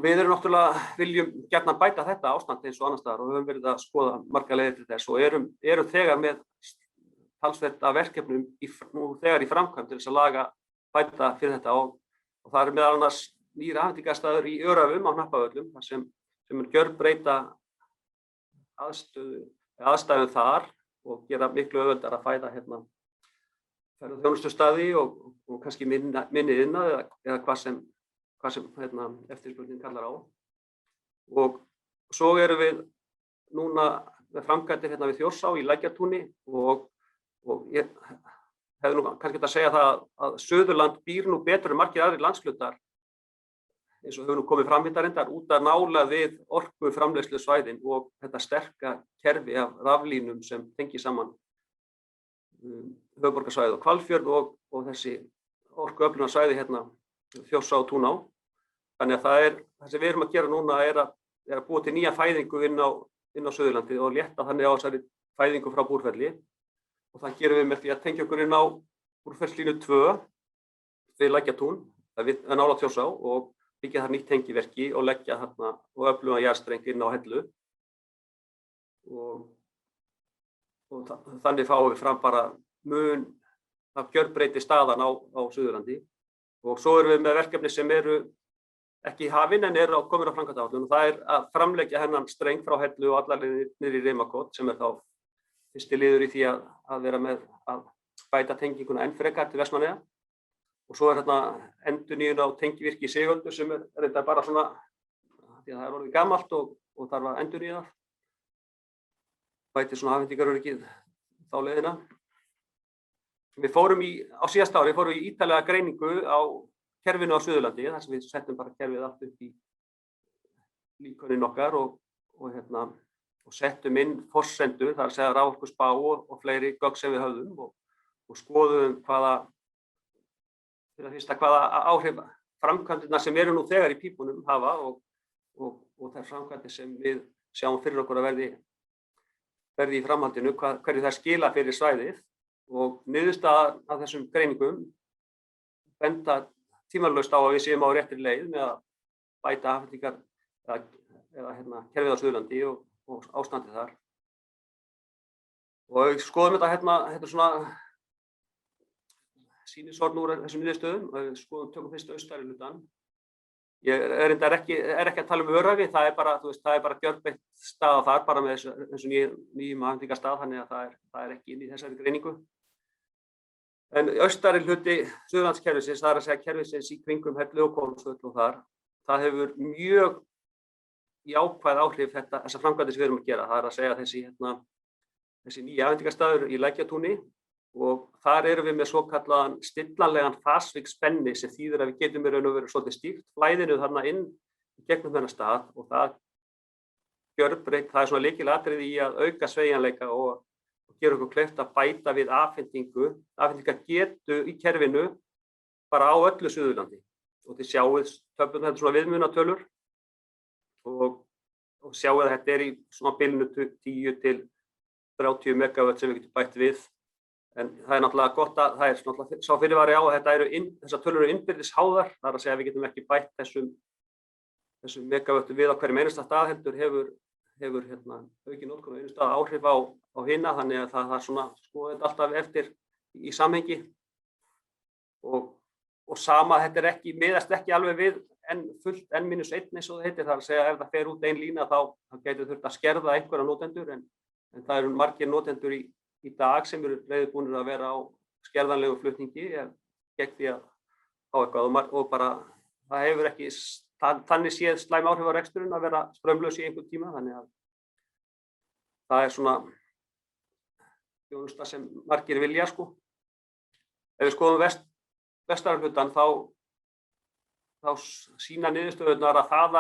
við erum náttúrulega viljum gjarnan bæta þetta ástand eins og annars staðar og höfum verið að skoða margar leiðir til þess og erum þegar með talsvert af verkefnum nú þegar í framkvæmd til þess að bæta fyrir þetta og það meðal annars nýr afhendingarstaður í Öræfum á Hnappavöllum þar sem gjörbreyta aðstæðum þar og gera miklu auðveldara að fæða ferðaþjónustustaði og kannski minni iðnað eða hvað sem eftirspurnin kallar á. Og svo erum við núna með framkvæmdir við Þjórsá í Lækjartúni og ég hefði nú kannski að segja það að Suðurland býr nú betur en margir aðrir landshlutar eins og hefur nú komið fram reyndar út að nála við orkuframleiðslusvæðin og þetta sterka kerfi af raflínum sem tengir saman höfuðborgarsvæðið og Hvalfjörð og þessi orkuöflunarsvæði Þjórsá og Túná. Þannig að það sem við erum að gera núna að búa til nýja fæðingu inn á Suðurlandi og létta þannig á þessari fæðingu frá Búrfelli og það gerum við með því að tengja okkur inn á Búrfellslínu 2 við Lækjartún nálægt Þjórsá og byggja þar nýtt tengiverki og leggja og öfluga jarðstreng inn á Hellu og þannig fáum við fram bara mun af gjörbreytti staðan á Suðurlandi og svo erum við með verkefni sem eru ekki hafin en komin á framkvæmdaáætlun og það að framleggja hennan streng frá Hellu og allar niður í Rimakot sem þá fyrsti liður í því að vera með að bæta tenginguna enn frekar til Vestmannaeyja. Og svo þarna endurnýjun á tengivirki í Sigöldu sem reyndar bara svona, því að það orðið gamalt og þarf að endurnýja það. Bæti svona afhendingaröryggið þá leiðina. Við fórum á síðasta ári í ítarlega greiningu á kerfinu á Suðurlandi, þar sem við settum bara kerfið allt upp í líkönnin okkar og settum inn forsendur, þar að segja raforkuspá og fleiri gögn sem við höfðum og skoðuðum hvaða áhrif framkvæmdirnar sem eru nú þegar í pípunum hafa og þær framkvæmdir sem við sjáum fyrir okkur að verði í framhaldinu, hverju það skila fyrir svæðið og niðurstaða af þessum greiningum benda tímalaust á að við séum á réttri leið með að bæta afhendingar eða kerfið á Suðurlandi og ástandið þar. Og við skoðum þetta svona sýnishorn úr þessum niðurstöðum og við tökum fyrst austari hlutann. Ég er ekki að tala um Öræfi, það er bara gjörbreytt staða þar bara með þessu nýjum afhendingarstað, þannig að það ekki inn í þessari greiningu. En austari hluti Suðurlandskerfisins, það að segja kerfisins í kringum Hellu og Hvolsvöll og það hefur mjög jákvæð áhrif þessar framkvæmdir sem við erum að gera. Það að segja þessi nýja afhendingarstaður í Lækjatúni og þar erum við með svokallaðan stillanlegan fasvíkspenni sem þýðir að við getum í raun og veru svolítið stýrt flæðinu þarna inn í gegnum þennan stað og það gjörbreytt, það er svona lykilatriði í að auka sveigjanleika og gera okkur kleift að bæta við afhendingargetu í kerfinu bara á öllu Suðurlandi. Og þið sjáið þetta svona viðmunatölur og sjáið að þetta í svona bilinu 10 til 30 megawatt sem við getum bætt við. En það er náttúrulega gott að það er náttúrulega sá fyrirvari á að þessar tölur eru innbyrðis háðar, það að segja að við getum ekki bætt þessum megawattum við á hverjum einasta stað heldur hefur aukin notkun á einu stað áhrif á hina, þannig að það er svona skoðið alltaf eftir í samhengi og sama þetta miðast ekki alveg við fullt N-1 eins og það heitir, það að segja ef það fer út ein lína þá getur þurft að skerða einhverja notendur en það eru margir notendur í dag sem eru reiðubúnir að vera á skerðanlegu flutningi gegn því að fá eitthvað og bara það hefur ekki þannig séð slæm áhrif á reksturinn að vera straumlaus í einhvern tíma, þannig að það er svona þjónusta sem margir vilja sko. Ef við skoðum vestara hlutann þá sýna niðurstöðurnar að það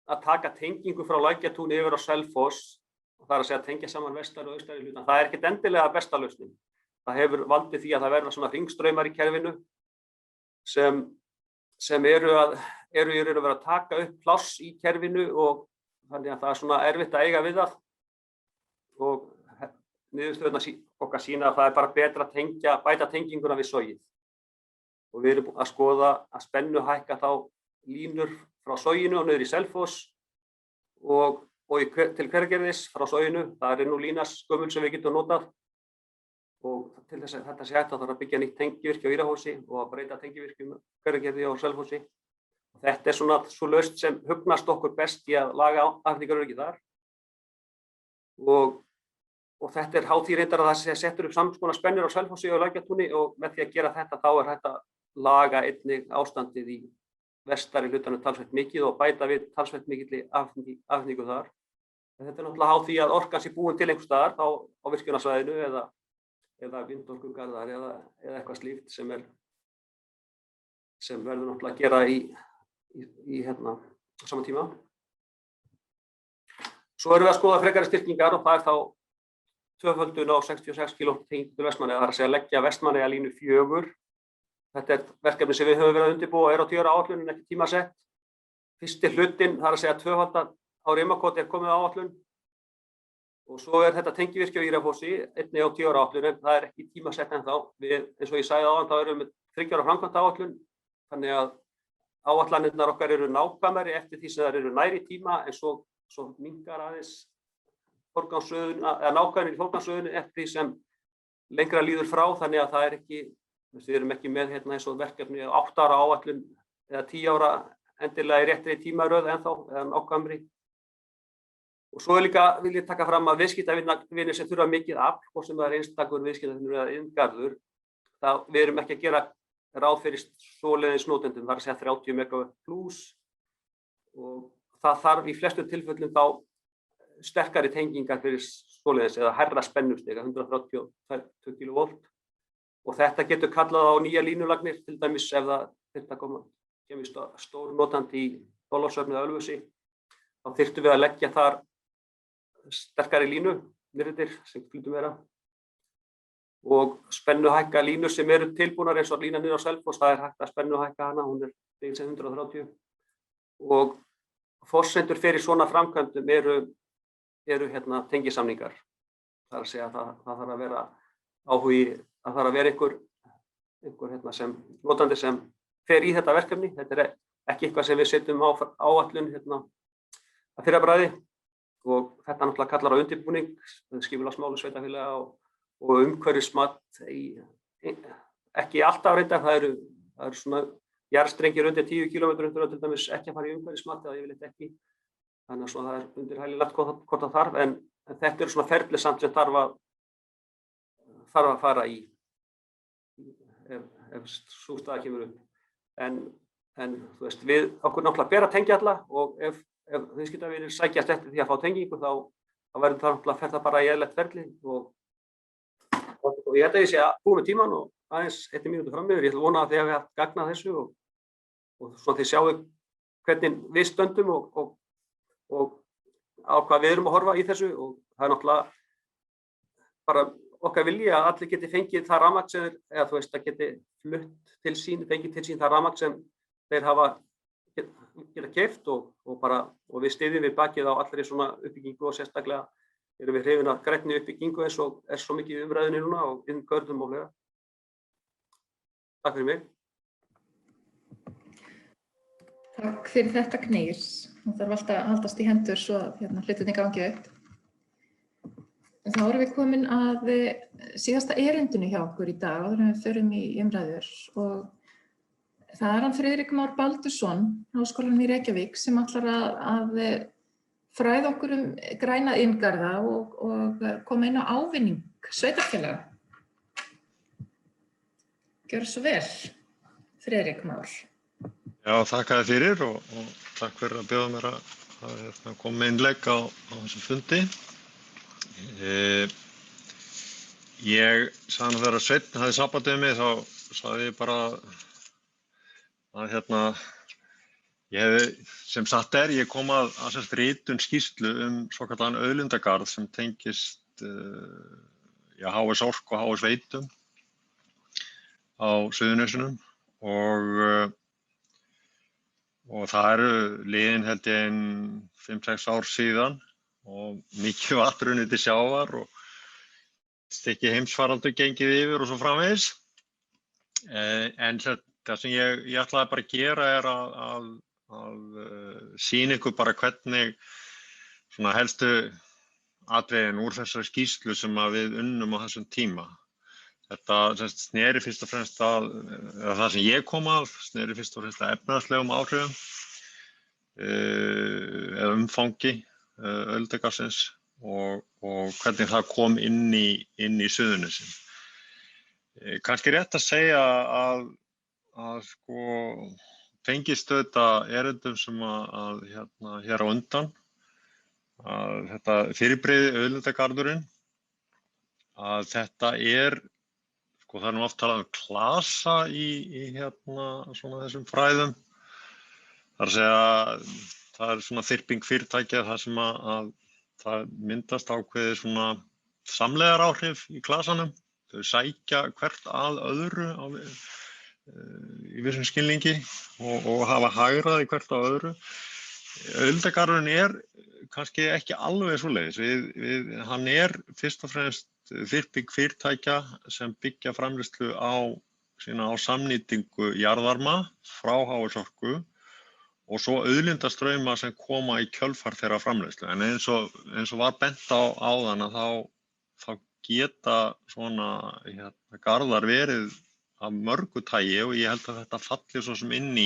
að taka tengingu frá Lækjatúni yfir á Selfoss og það er að segja að tengja saman vestar og austari hlutann, það er ekkert endilega besta lausnin. Það hefur valdið því að það verða svona hringstraumar í kerfinu sem eru í raun og veru að taka upp pláss í kerfinu og þannig að það er svona erfitt að eiga við það og niðurstöðurnar okkar sýna að það er bara betra að bæta tenginguna við sogið. Og við erum að skoða að spennuhækka þá línur frá soginu og niður í Selfoss og til Hveragerðis frá soginu, það er nú línaskömmul sem við getum notað og til þess að þetta sé hægt að þarf að byggja nýtt tengivirki á Írahósi og að breyta tengivirkjum Hveragerði og Selfossi. Þetta er svona svo lausn sem hugnast okkur best í að laga afhendingaröryggi þar og þetta er háð því reyndar að það settur upp sams konar spennur á Selfossi og Lækjatúni og með því að gera þetta þá er hægt að laga einnig ástandið í vestari hlutanum talsvert mikið og bæta við talsvert mikilli afhendingu þar. Þetta er náttúrulega háð því að orkan sé búin til einhvers staðar á virkjunarsvæðinu eða vindorkugarðar eða eitthvað slíkt sem verður náttúrulega að gera í á sama tíma. Svo erum við að skoða frekari styrkingar og það er þá tvöföldun á 66 km tengingu til Vestmannaeyja, það er að segja leggja Vestmannaeyja línu 4. Þetta er verkefni sem við höfum verið að undirbúa og er á 10 ára áætlun en ekki tímasett. Fyrsti hlutinn, það er að segja tvöfaldan á Rimakot komið á áætlun og svo er þetta tengivirki á Írafossi einnig á 10 ára áætlun en það er ekki tímasett ennþá. Eins og ég sagði áðan þá erum við 3 ára framkvæmdaáætlun þannig að áætlanirnar okkar eru nákvæmari eftir því sem þær eru nær í tíma en svo minnkar aðeins nákvæmni í forgangsröðunni eftir því sem lengra líður frá, þannig að það er ekki, við erum ekki með eins og verkefni 8 ára áætlun eða 10 ára endilega í réttri tímaröð ennþá, eða nákvæmri. Og svo líka vil ég taka fram að viðskiptavinir sem þurfa mikið afl, hvort sem það einstakur viðskiptavinur eða iðngarður, við erum ekki að gera ráð fyrir svoleiðis notendum, það að segja 30 megawatt plus, og það þarf í flestu tilfellum þá sterkari tengingar fyrir svoleiðis eða hærra spennustig, 132 kV, og þetta getur kallað á nýja línulagnir, til dæmis ef það þyrfti að kemur stór notandi í Þorlákshöfn eða Ölfusi, þá þyrftum við að leggja þar sterkari línu nyrðir sem flytum vera, og spennuhækka línur sem eru tilbúnar eins og lína niður á Selfoss, það hægt að spennuhækka hana, hún dregin sem 130, og forsendur fyrir svona framkvæmdum eru tengisamningar. Það að segja að það þarf að vera áhugi, það þarf að vera einhver sem notandi sem fer í þetta verkefni. Þetta ekki eitthvað sem við setjum á áætlun að fyrra bragði, og þetta náttúrulega kallar á undirbúning, skipulagsmáli sveitarfélaga og umhverfismat, ekki alltaf reyndar, það eru svona jarðstrengir undir 10 km til dæmis ekki að fara í umhverfismat, eða yfirleitt ekki, þannig að það er undir hægilegt hvort það þarf, en þetta eru svona ferli samt sem þarf að fara í ef sú staða kemur upp. En þú veist, við okkur náttúrulega ber að tengja alla, og ef viðskiptavinir sækjast eftir því að fá tengingu, þá verður það náttúrulega að ferða bara í eðlilegt ferli, og ég held að ég sé að búið með tíman og aðeins 1 mínútu fram yfir. Ég ætla að vona að þið hafi haft gagn af þessu, og svona þið sjáu hvernig við stöndum og á hvað við erum að horfa í þessu, og það er náttúrulega bara okkar vilji að allir geti fengið það rafmagn sem eða þú veist, að geti fengið til sín það rafmagn sem þeir hafa geta keypt, og við styðjum við bakið á allri svona uppbyggingu, og sérstaklega erum við hrifin af grænni uppbyggingu eins og svo mikið í umræðunni núna og iðngörðum og fleira. Takk fyrir mig. Takk fyrir þetta, Kneirs. Það þarf alltaf að haldast í hendur svo hlutirnir gangi upp. Þá erum við komin að síðasta erindinu hjá okkur í dag, áður en við förum í umræður, og það er hann Friðrik Már Baldursson, Háskólanum í Reykjavík, sem ætlar að fræða okkur græna iðngarða og koma inn á ávinning sveitarfélaga. Gjörðu svo vel, Friðrik Már. Já, þakka þér fyrir og takk fyrir að bjóða mér að koma með innlegg á þessum fundi. Ég sagði nú þegar Sveinn hafði samband við mig, þá sagði ég bara að ég hefði, sem satt ég kom að ritun skýrslu svokallaðan auðlindagarð sem tengist HS Orku og HS Veitum á Suðurnesjunum, og það eru liðin held ég 5-6 ár síðan, og mikið vatn runnið til sjávar og stykki heimsfaraldur gengið yfir og svo framvegis. En það sem ég ætlaði bara að gera er að sýna ykkur bara hvernig svona helstu atriðin úr þessari skýrslu sem við unnum á þessum tíma. Þetta sneri fyrst og fremst það sem ég kom að, sneri fyrst og fremst að efnahagslegum áhrifum eða umfangi auðlindagarðsins og hvernig það kom inn í Suðurnesin. Kannski rétt að segja að sko tengist auðvitað erindum sem hér á undan, að þetta fyrirbrigði auðlindagarðurinn, að þetta sko það er nú oft talað klasa í svona þessum fræðum. Það er að segja, það er svona þyrping fyrirtækja þar sem að það myndast ákveðið svona samlegðaráhrif í klasanum. Þau sækja hvert að öðru í vissum skilningi og hafa hagræði hvert á öðru. Auðlindagarðurinn kannski ekki alveg svoleiðis. Hann fyrst og fremst þyrping fyrirtækja sem byggja framleiðslu á samnýtingu jarðvarma frá HS Orku og svo auðlindastrauma sem koma í kjölfar þeirra framleiðslu. En eins og var bent á áðan að þá geta svona garðar verið af mörgu tagi og ég held að þetta falli svo sem inn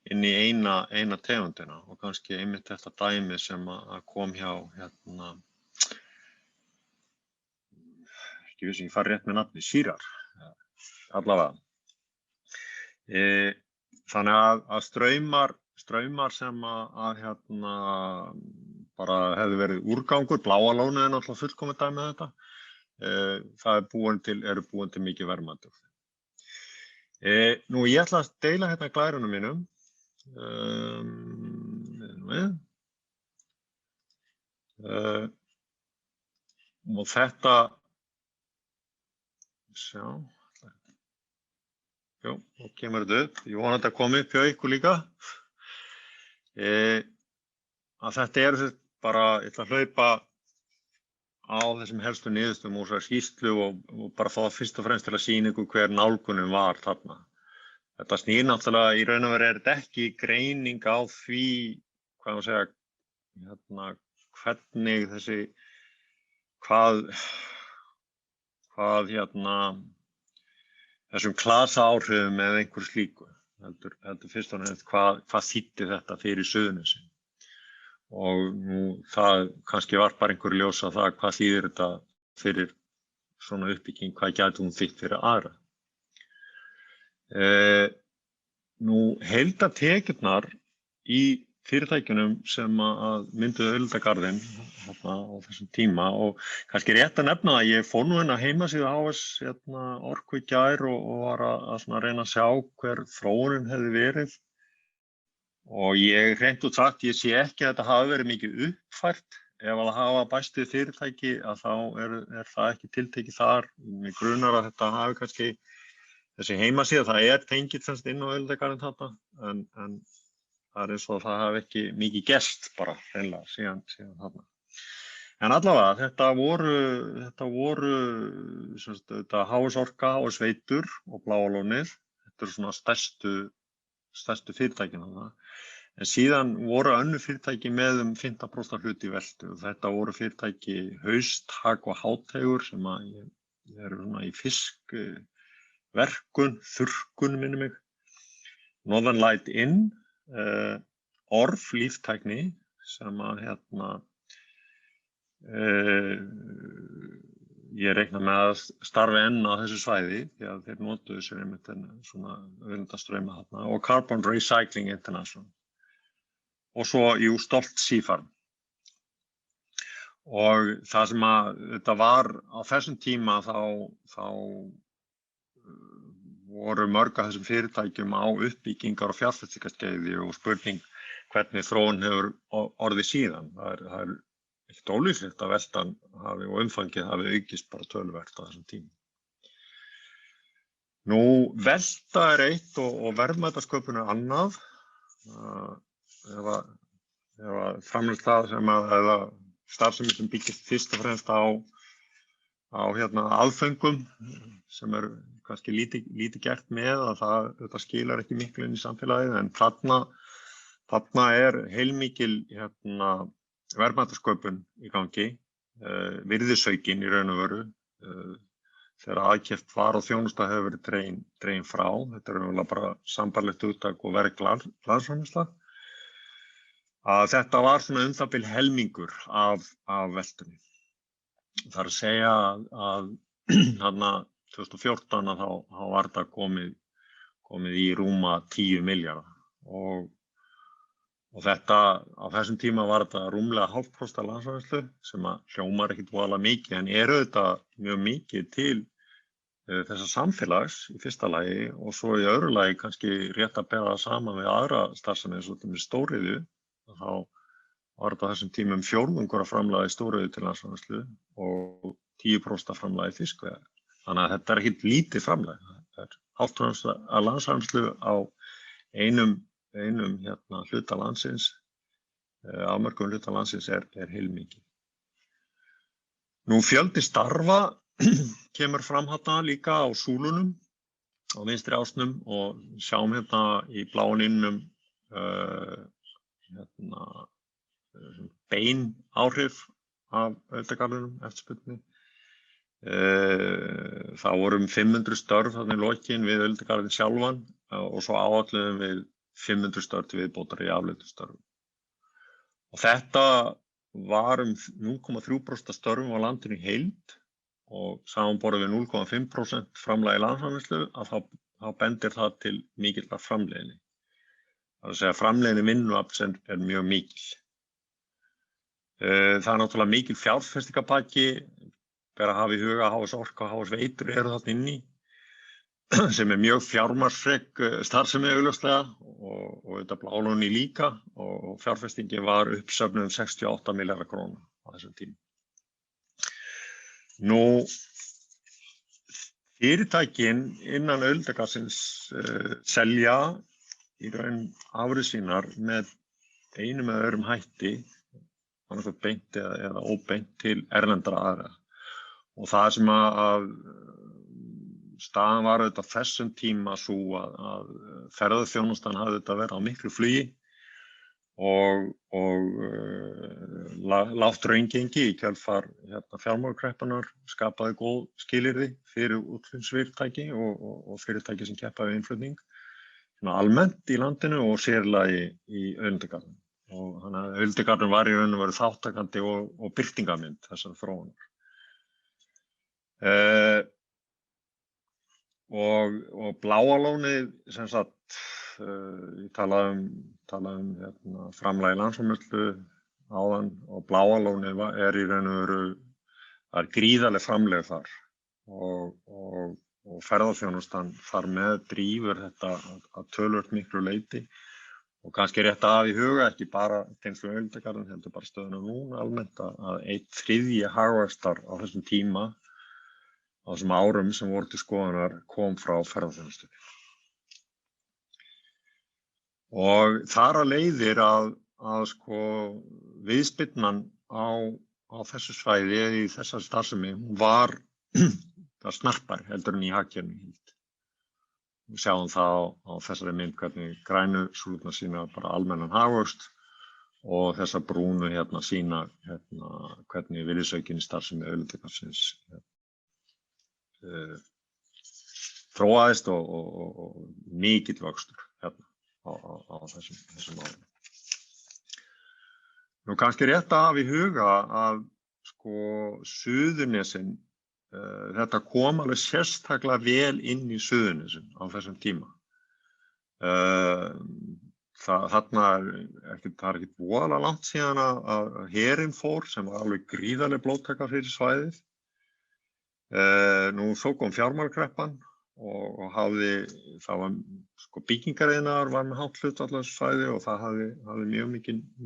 inn í eina tegundina og kannski einmitt þetta dæmi sem að kom hjá ekki vissi ég fari rétt með nafni, Sýrar, allavega. Þannig að straumar sem að bara hefði verið úrgangur, Bláa lónið er náttúrulega fullkomið dæmi með þetta, það eru búin til mikið verðmæti. Nú ég ætla að deila hérna glærunum mínum. Og þetta sjá jú, og kemur þetta upp. Ég vona þetta komi upp hjá ykkur líka. Að þetta bara, ég ætla að hlaupa á þessum helstu niðurstöðum úr þessari skýrslu og bara fá það fyrst og fremst til að sýna ykkur hver nálgunin var þarna. Þetta snýr náttúrulega, í raun og veru þetta ekki greining á því, hvað maður segja, hvernig þessi, þessum klasaáhrifum eða einhverju slíku. Heldur fyrst og fremst hvað þýddi þetta fyrir Suðurnesin. Og nú það kannski var bara einhverju ljós á það hvað þýðir þetta fyrir svona uppbygging, hvað gæti hún þýtt fyrir aðra. Nú heildartekjurnar í fyrirtækjunum sem að mynduðu auðlindagarðinn á þessum tíma og kannski rétt að nefna að ég fór nú inn á heimasíðu HS Orku í gær og var að reyna að sjá hver þróunin hefði verið. Og ég hreint út sagt, ég sé ekki að þetta hafi verið mikið uppfært. Ef að hafa bæstið fyrirtæki að þá er það ekki tiltekið þar. Mig grunar að þetta hafi kannski þessi heimasíða, það tengið semst inn á auðlindagarðinn þarna, en það eins og það hafi ekki mikið gerst bara hreinlega síðan þarna. En allavega, þetta voru HS Orka og Sveitur og Bláa lónið. Þetta eru svona stærstu fyrirtækin þarna. En síðan voru önnur fyrirtæki með 15% hlut í veltu. Þetta voru fyrirtæki Hausthag og Háteigur sem eru svona í fiskverkun, þurrkun minnir mig. Northern Light Inn, Orf líftækni sem að ég reikna með að starfi enn á þessu svæði því að þeir notuðu sér einmitt svona auðlindastrauma þarna og Carbon Recycling International og svo Stolt Seafarm. Og það sem að þetta var á þessum tíma þá voru mörg af þessum fyrirtækjum á uppbyggingar og fjárfestingarskeiði og spurning hvernig þróun hefur orðið síðan. Það er ekkert ólíklegt að veltan hafi og umfangið hafi aukist bara töluvert á þessum tíma. Nú, velta er eitt og verðmætasköpun er annað. Ef framleiðsla sem eða starfsemi sem byggist fyrst og fremst á aðföngum sem kannski lítið gert með að þetta skilar ekki miklu inn í samfélagið en þarna er heilmikil verðmætasköpun í gangi, virðisaukin í raun og veru þegar aðkeypt var og þjónusta hefur verið dregin frá. Þetta er raunverulega bara sambærilegt hugtak og verk landsframleiðsla. Að þetta var svona það bil helmingur af veltunni. Það er að segja að 2014 þá var þetta komið í rúma 10 milljarða og þetta á þessum tíma var þetta rúmlega 0,5% af landsframleiðslu sem að hljómar ekkert voðalega mikið en auðvitað mjög mikið til þessa samfélags í fyrsta lagi og svo í öðru lagi kannski rétt að bera það saman við aðra starfsemi eins og með stóriðju. Þá var þetta á þessum tímum 4% að framlaga í stóriðju til landsframleiðslu og 10% framlaga í fiskveiðar. Þannig að þetta er ekkert lítið framlag. Það er 0,5% af landsframleiðslu á einum hluta landsins, afmörkuðum hluta landsins er heilmikið. Nú fjöldi starfa kemur fram hérna líka á súlunum á vinstri ásnum og sjáum hérna í bláa línunum bein áhrif af auðlindagarðinum eftirspurninni. Það voru 500 störf þarna í lokin við auðlindagarðinn sjálfan og svo áætluðum við 500 störf til viðbótar í afleiddum störfum. Og þetta var 0,3% af störfum á landinu í heild og samanborið við 0,5% framlag í landsframleiðslu að þá bendir það til mikillar framleiðni. Það er að segja framleiðni vinnuafls mjög mikil. Það er náttúrulega mikil fjárfestingarbakki, ber að hafa í huga að HS Orka og HS Veitur eru þarna inni sem mjög fjármagnsfrek starfsemi augljóslega og þetta blálóni líka og fjárfestingi var uppsöfnuð 68 milljarðar króna á þessum tíma. Nú, fyrirtækin innan auðlindagarðsins selja í raun afurðir sínar með einum eða öðrum hætti, annað beint eða óbeint til erlendra aðila. Og það sem að staðan var auðvitað þessum tíma svo að ferðaþjónustan hafði þetta verið á miklu flugi og lágt raungengi í kjölfar fjármálakreppunnar skapaði góð skilyrði fyrir útflutningsfyrirtæki og fyrirtæki sem keppa við innflutning almennt í landinu og sérlega í auðlindagarðinum. Og þannig að auðlindagarðurinn var í raun og veru þáttakandi og birtingarmynd þessar þróunar. Og bláa lónið, sem sagt, ég talaði um framlag í landsframleiðslu áðan og bláa lónið í raun og veru gríðarleg framleg þar og ferðaþjónustan þar með drífur þetta að töluvert miklu leyti og kannski rétt að hafa í huga ekki bara tengslum við auðlindagarðinn heldur bara stöðuna núna almennt að 1/3 hagvaxtar á þessum tíma á þessum árum sem voru til skoðunar kom frá ferðaþjónustunni. Og þar að leiðir að sko viðspyrnan á þessu svæði eða í þessari starfsemi var snarpari heldur en í hagkerfinu heild. Við sjáum það á þessari mynd hvernig grænu súlurnar sýna bara almennan hagvöxt og þessar brúnu sýna hvernig virðisaukin í starfsemi auðlindagarðsins þróaðist og mikill vöxtur á þessum árum. Nú kannski rétt að hafa í huga að sko Suðurnesin þetta kom alveg sérstaklega vel inn í Suðurnesin á þessum tíma. Þarna það er ekkert voðalega langt síðan að herinn fór sem var alveg gríðarleg blóðtaka fyrir svæðið. Nú þó kom fjármálakreppan og það var sko byggingariðnaður var með hátt hlutfall á þessu svæði og það hafði mjög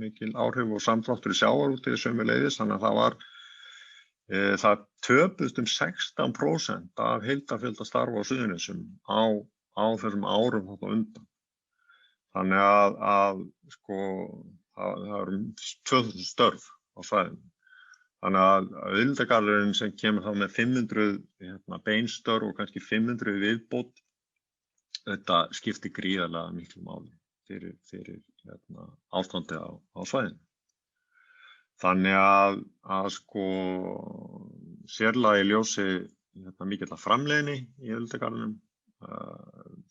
mikil áhrif og samdráttur í sjávarútvegi sömuleiðis, þannig að það töpuðust 16% af heildarfjölda starfa á Suðurnesjum á þessum árum þarna undan. Þannig að sko það eru 2000 störf á svæðinu. Þannig að auðlindagarðurinn sem kemur þá með 500 beinstörf og kannski 500 viðbót, þetta skiptir gríðarlega miklu máli fyrir ástandið á svæðinu. Þannig að sko sérlega í ljósi mikillar framleiðni í auðlindagarðinum,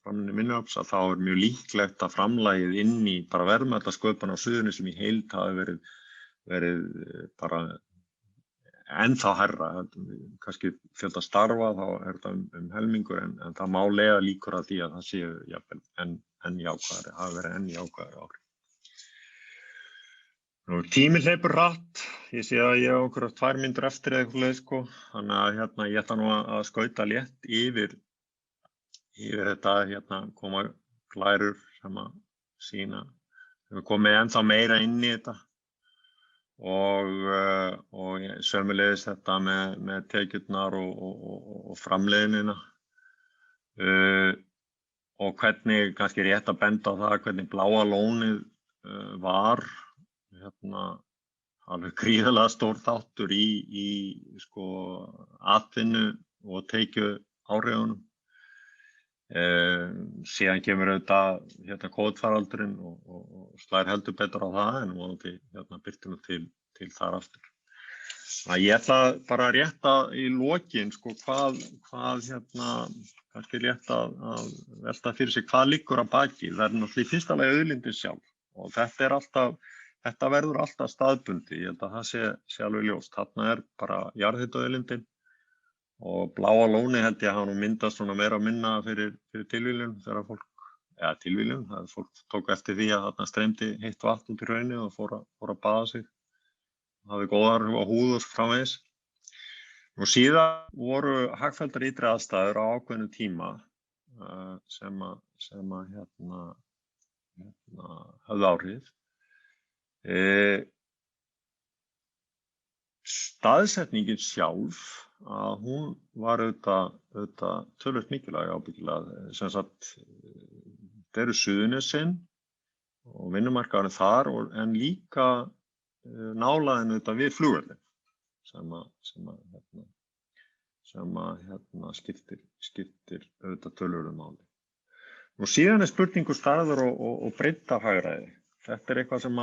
framleiðni vinnuafls, að þá mjög líklegt að framlagið inn í bara verðmætasköpun á Suðurnesjum í heild hafi verið bara ennþá hærra, kannski fjölda starfa, þá þetta helmingur, en það má leiða líkur að því að það séu jafnvel enn jákvæðari, hafi verið enn jákvæðari áhrif. Tíminn hleypur hratt, ég sé að ég á einhverjar 2 mínútur eftir eða eitthvað leið, sko, þannig að ég ætla nú að skauta létt yfir þetta, koma glærur sem að sýna, við komum ennþá meira inn í þetta og sömuleiðis þetta með tekjurnar og framleiðnina og hvernig kannski rétt að benda á það hvernig bláa lónið var alveg gríðarlega stór þáttur í sko atvinnu og tekju áhrifunum. Síðan kemur auðvitað kóðfaraldurinn og slær heldur betur á það en vonandi birtum við til þar aftur. Ég ætla bara að rétta í lokin, sko, hvað kannski rétt að velta fyrir sig hvað liggur að baki. Það náttúrulega í fyrsta lagi auðlindin sjálf og þetta verður alltaf staðbundi. Ég held að það sé alveg ljóst. Þarna bara jarðhitaauðlindin og Bláa lónið held ég að hafa nú myndast svona meira og minna fyrir tilviljun þegar fólk, tilviljun, það fólk tók eftir því að þarna streymdi heitt vatn út í hraunið og fór að baða sig. Hafði góðar á húð og framvegis. Og síðan voru hagfelldar ytri aðstæður á ákveðnu tíma sem höfðu áhrif. Staðsetningin sjálf, að hún var auðvitað töluvert mikilvæg ábyggilega, sem sagt, þetta eru Suðurnesin og vinnumarkaðurinn þar, en líka nálægðin auðvitað við flugvöllinn sem skiptir auðvitað töluverðu máli. Og síðan spurningu stærðar og breidd af hagræði. Þetta eitthvað sem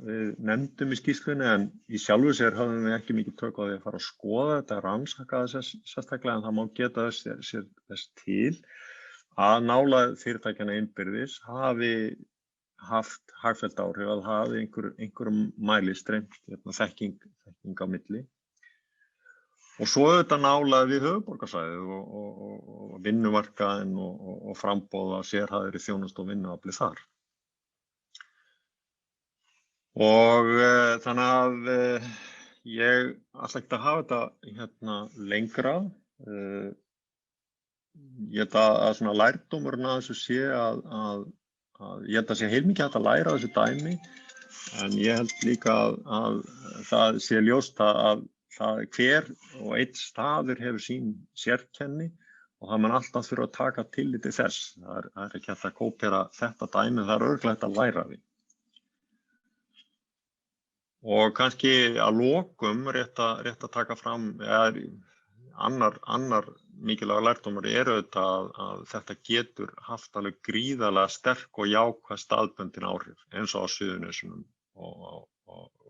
við nefndum í skýrslunni en í sjálfu sér höfðum við ekki mikið tök á því að fara að skoða þetta, rannsaka þess sérstaklega en það má geta þess til að nálægð fyrirtækjanna innbyrðis hafi haft hagfelld áhrif að hafi einhverjum mæli streymt þekking á milli. Og svo auðvitað nálægð við höfuðborgarsvæðið og vinnumarkaðinn og framboð af sérhæfðri þjónustu og vinnuafli þar. Og þannig að ég ætla ekki að hafa þetta lengra. Ég held að svona lærdómurinn að þessu sé að ég held að sé heilmikið hægt að læra þessu dæmi, en ég held líka að það sé ljóst að hver og einn staður hefur sín sérkenni og það mun alltaf þurfa að taka tillit til þess. Það ekki hægt að kópera þetta dæmi, það örugglega hægt að læra því. Og kannski að lokum rétt að taka fram, annar mikilvægur lærdómur auðvitað að þetta getur haft alveg gríðarlega sterk og jákvæð staðbundin áhrif eins og á Suðurnesunum og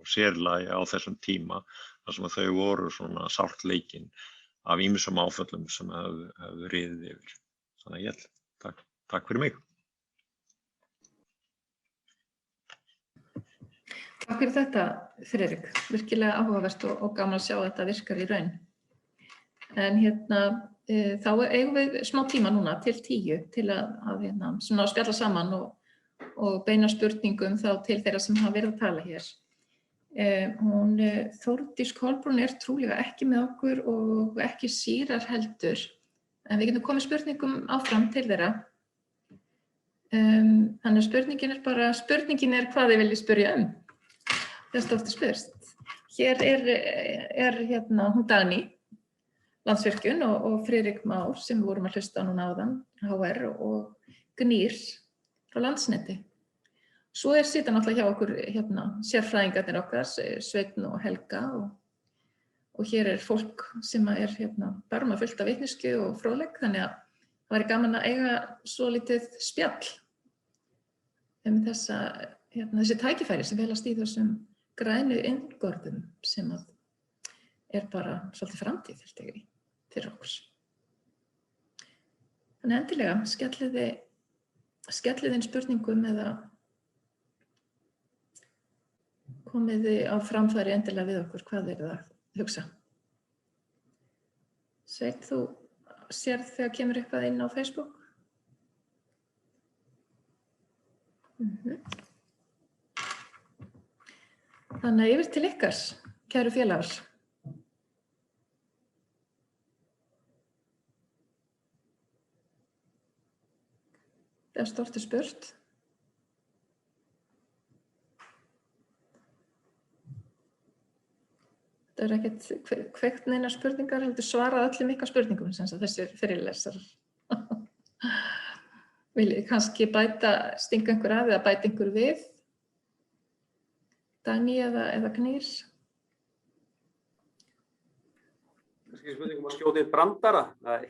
sérlagi á þessum tíma þar sem þau voru svona sárt leikin af ýmsum áföllum sem hefðu riðið yfir. Þannig að ég held. Takk fyrir mig. Takk fyrir þetta, Friðrik. Virkilega áhugavert og gaman að sjá að þetta virkar í raun. En þá eigum við smá tíma núna til 10 til að spjalla saman og beina spurningum þá til þeirra sem hafa verið að tala hér. Hún Þórdís Kolbrún trúlega ekki með okkur og ekki Sýrar heldur, en við getum komið spurningum áfram til þeirra. Þannig að spurningin hvað þið viljið spyrja um. Þess ofta spurst. Hér hún Dagný, Landsvirkjun og Friðrik Már sem við vorum að hlusta á núna áðan, HR og Grænir frá Landsneti. Svo sita náttúrulega hjá okkur sérfræðingarnir okkar, Sveinn og Helga og hér fólk sem bara með fullt af vitneskju og fróðleik, þannig að það væri gaman að eiga svolítið spjall þessi tækifæri sem felast í þessum grænu iðngörðum sem bara svolítið framtíð fyrir okkur. Þannig endilega skellið inn spurningum eða komið á framfæri endilega við okkur hvað þið að hugsa. Sveinn, þú sérð þegar kemur eitthvað inn á Facebook? Þannig að yfir til ykkar, kæru félagar. Það stórt spurt. Það ekkert kveikt neina spurningar, heldur svarað öllum ykkar spurningum sem þessir fyrirlesarar. Viljið kannski stinga einhver af eða bæta einhver við? Dagný eða Knýr? Kannski spurningum að skjóta inn brandara? Nei.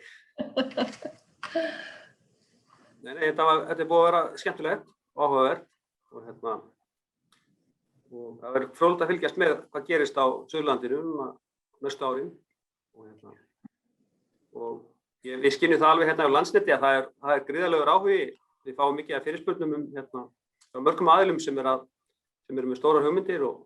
Nei, þetta búið að vera skemmtilegt og áhugavert og það verður fróðlegt að fylgjast með hvað gerist á Suðurlandinu næstu árin. Og við skynjum það alveg hérna á Landsneti að það er gríðarlegur áhugi. Við fáum mikið af fyrirspurnum frá mörgum aðilum sem eru með stórar hugmyndir og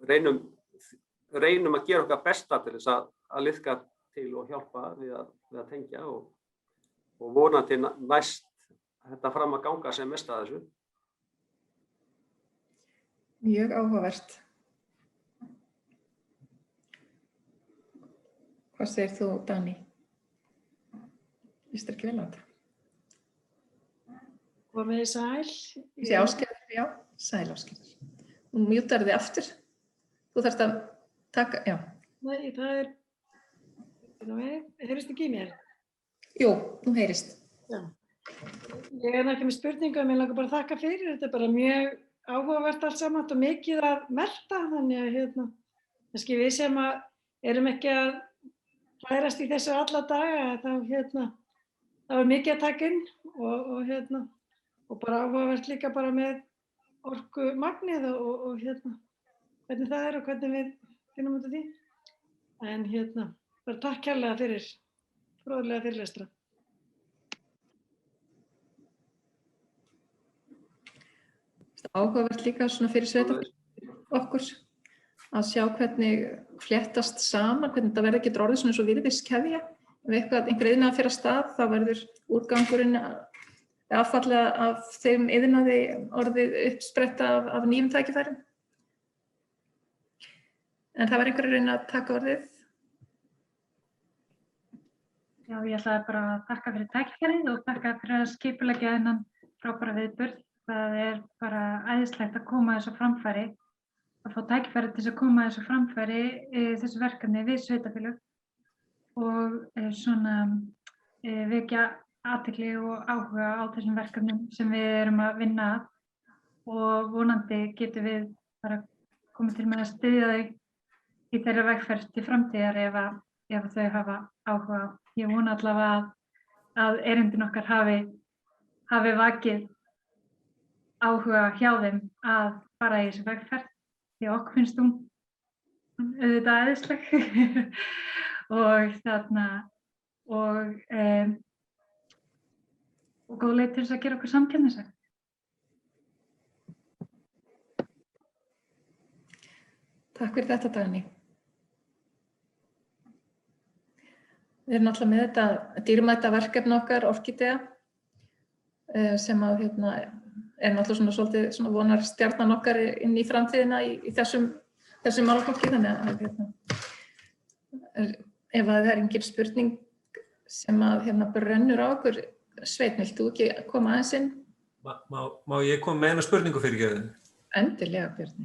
reynum að gera okkar besta til þess að liðka til og hjálpa við að tengja og vonandi næst þetta fram að ganga sem mest að þessu. Mjög áhugavert. Hvað segir þú, Dani? Vist ekki vel á þetta? Komið sæl. Þessi Ásgerður, já, sæl Ásgerður. Þú mjútar þig aftur. Þú þarft að taka, já. Nei, það er, heyrist ekki í mér? Jú, nú heyrist. Já. Ég er ekki með spurningu, en ég langar bara að þakka fyrir. Þetta er bara mjög áhugavert allt saman og mikið að melta, þannig að kannski við sem erum ekki að hlærast í þessu alla daga, þá er mikið að taka inn og bara áhugavert líka bara með orkumagnið og hvernig það er og hvernig við finnum út af því. En bara takk kærlega fyrir fróðlega fyrirlestra. Áhugavert líka svona fyrir sveitafélög okkur að sjá hvernig fléttast saman, hvernig þetta verður ekki orðið svona eins og virðiskeðja. Ef einhver iðnaður fer af stað, þá verður úrgangurinn affallið af þeim iðnaði orðið uppspretta af nýjum tækifærum. En það var einhver að reyna að taka orðið. Já, ég ætlaði bara að þakka fyrir tækifærið og þakka fyrir að skipuleggja þennan frábæra viðburð. Það er bara æðislegt að koma þessu framfæri, að fá tækifæri til að koma þessu framfæri þessu verkefni við sveitafélög og svona vekja athygli og áhuga á þessum verkefnum sem við erum að vinna að og vonandi getum við bara komið til með að styðja þau í þeirra vegferð til framtíðar ef þau hafa áhuga. Ég vona allavega að erindin okkar hafi vakið áhuga hjá þeim að fara í þessu vegferð því okkur finnst hún auðvitað æðisleg og góð leið til þess að gera okkur samkeppnishæf. Takk fyrir þetta, Dagný. Við erum náttúrulega með þetta dýrmæta verkefni okkar, Orkídea, sem að er náttúrulega svolítið svona vonar stjarnan okkar inn í framtíðina í þessum málaflokki, þannig að ef það er engin spurning sem að brennur á okkur, Sveinn, vilt þú ekki koma aðeins inn? Má ég koma með eina spurningu fyrir gefðin? Endilega, Björn.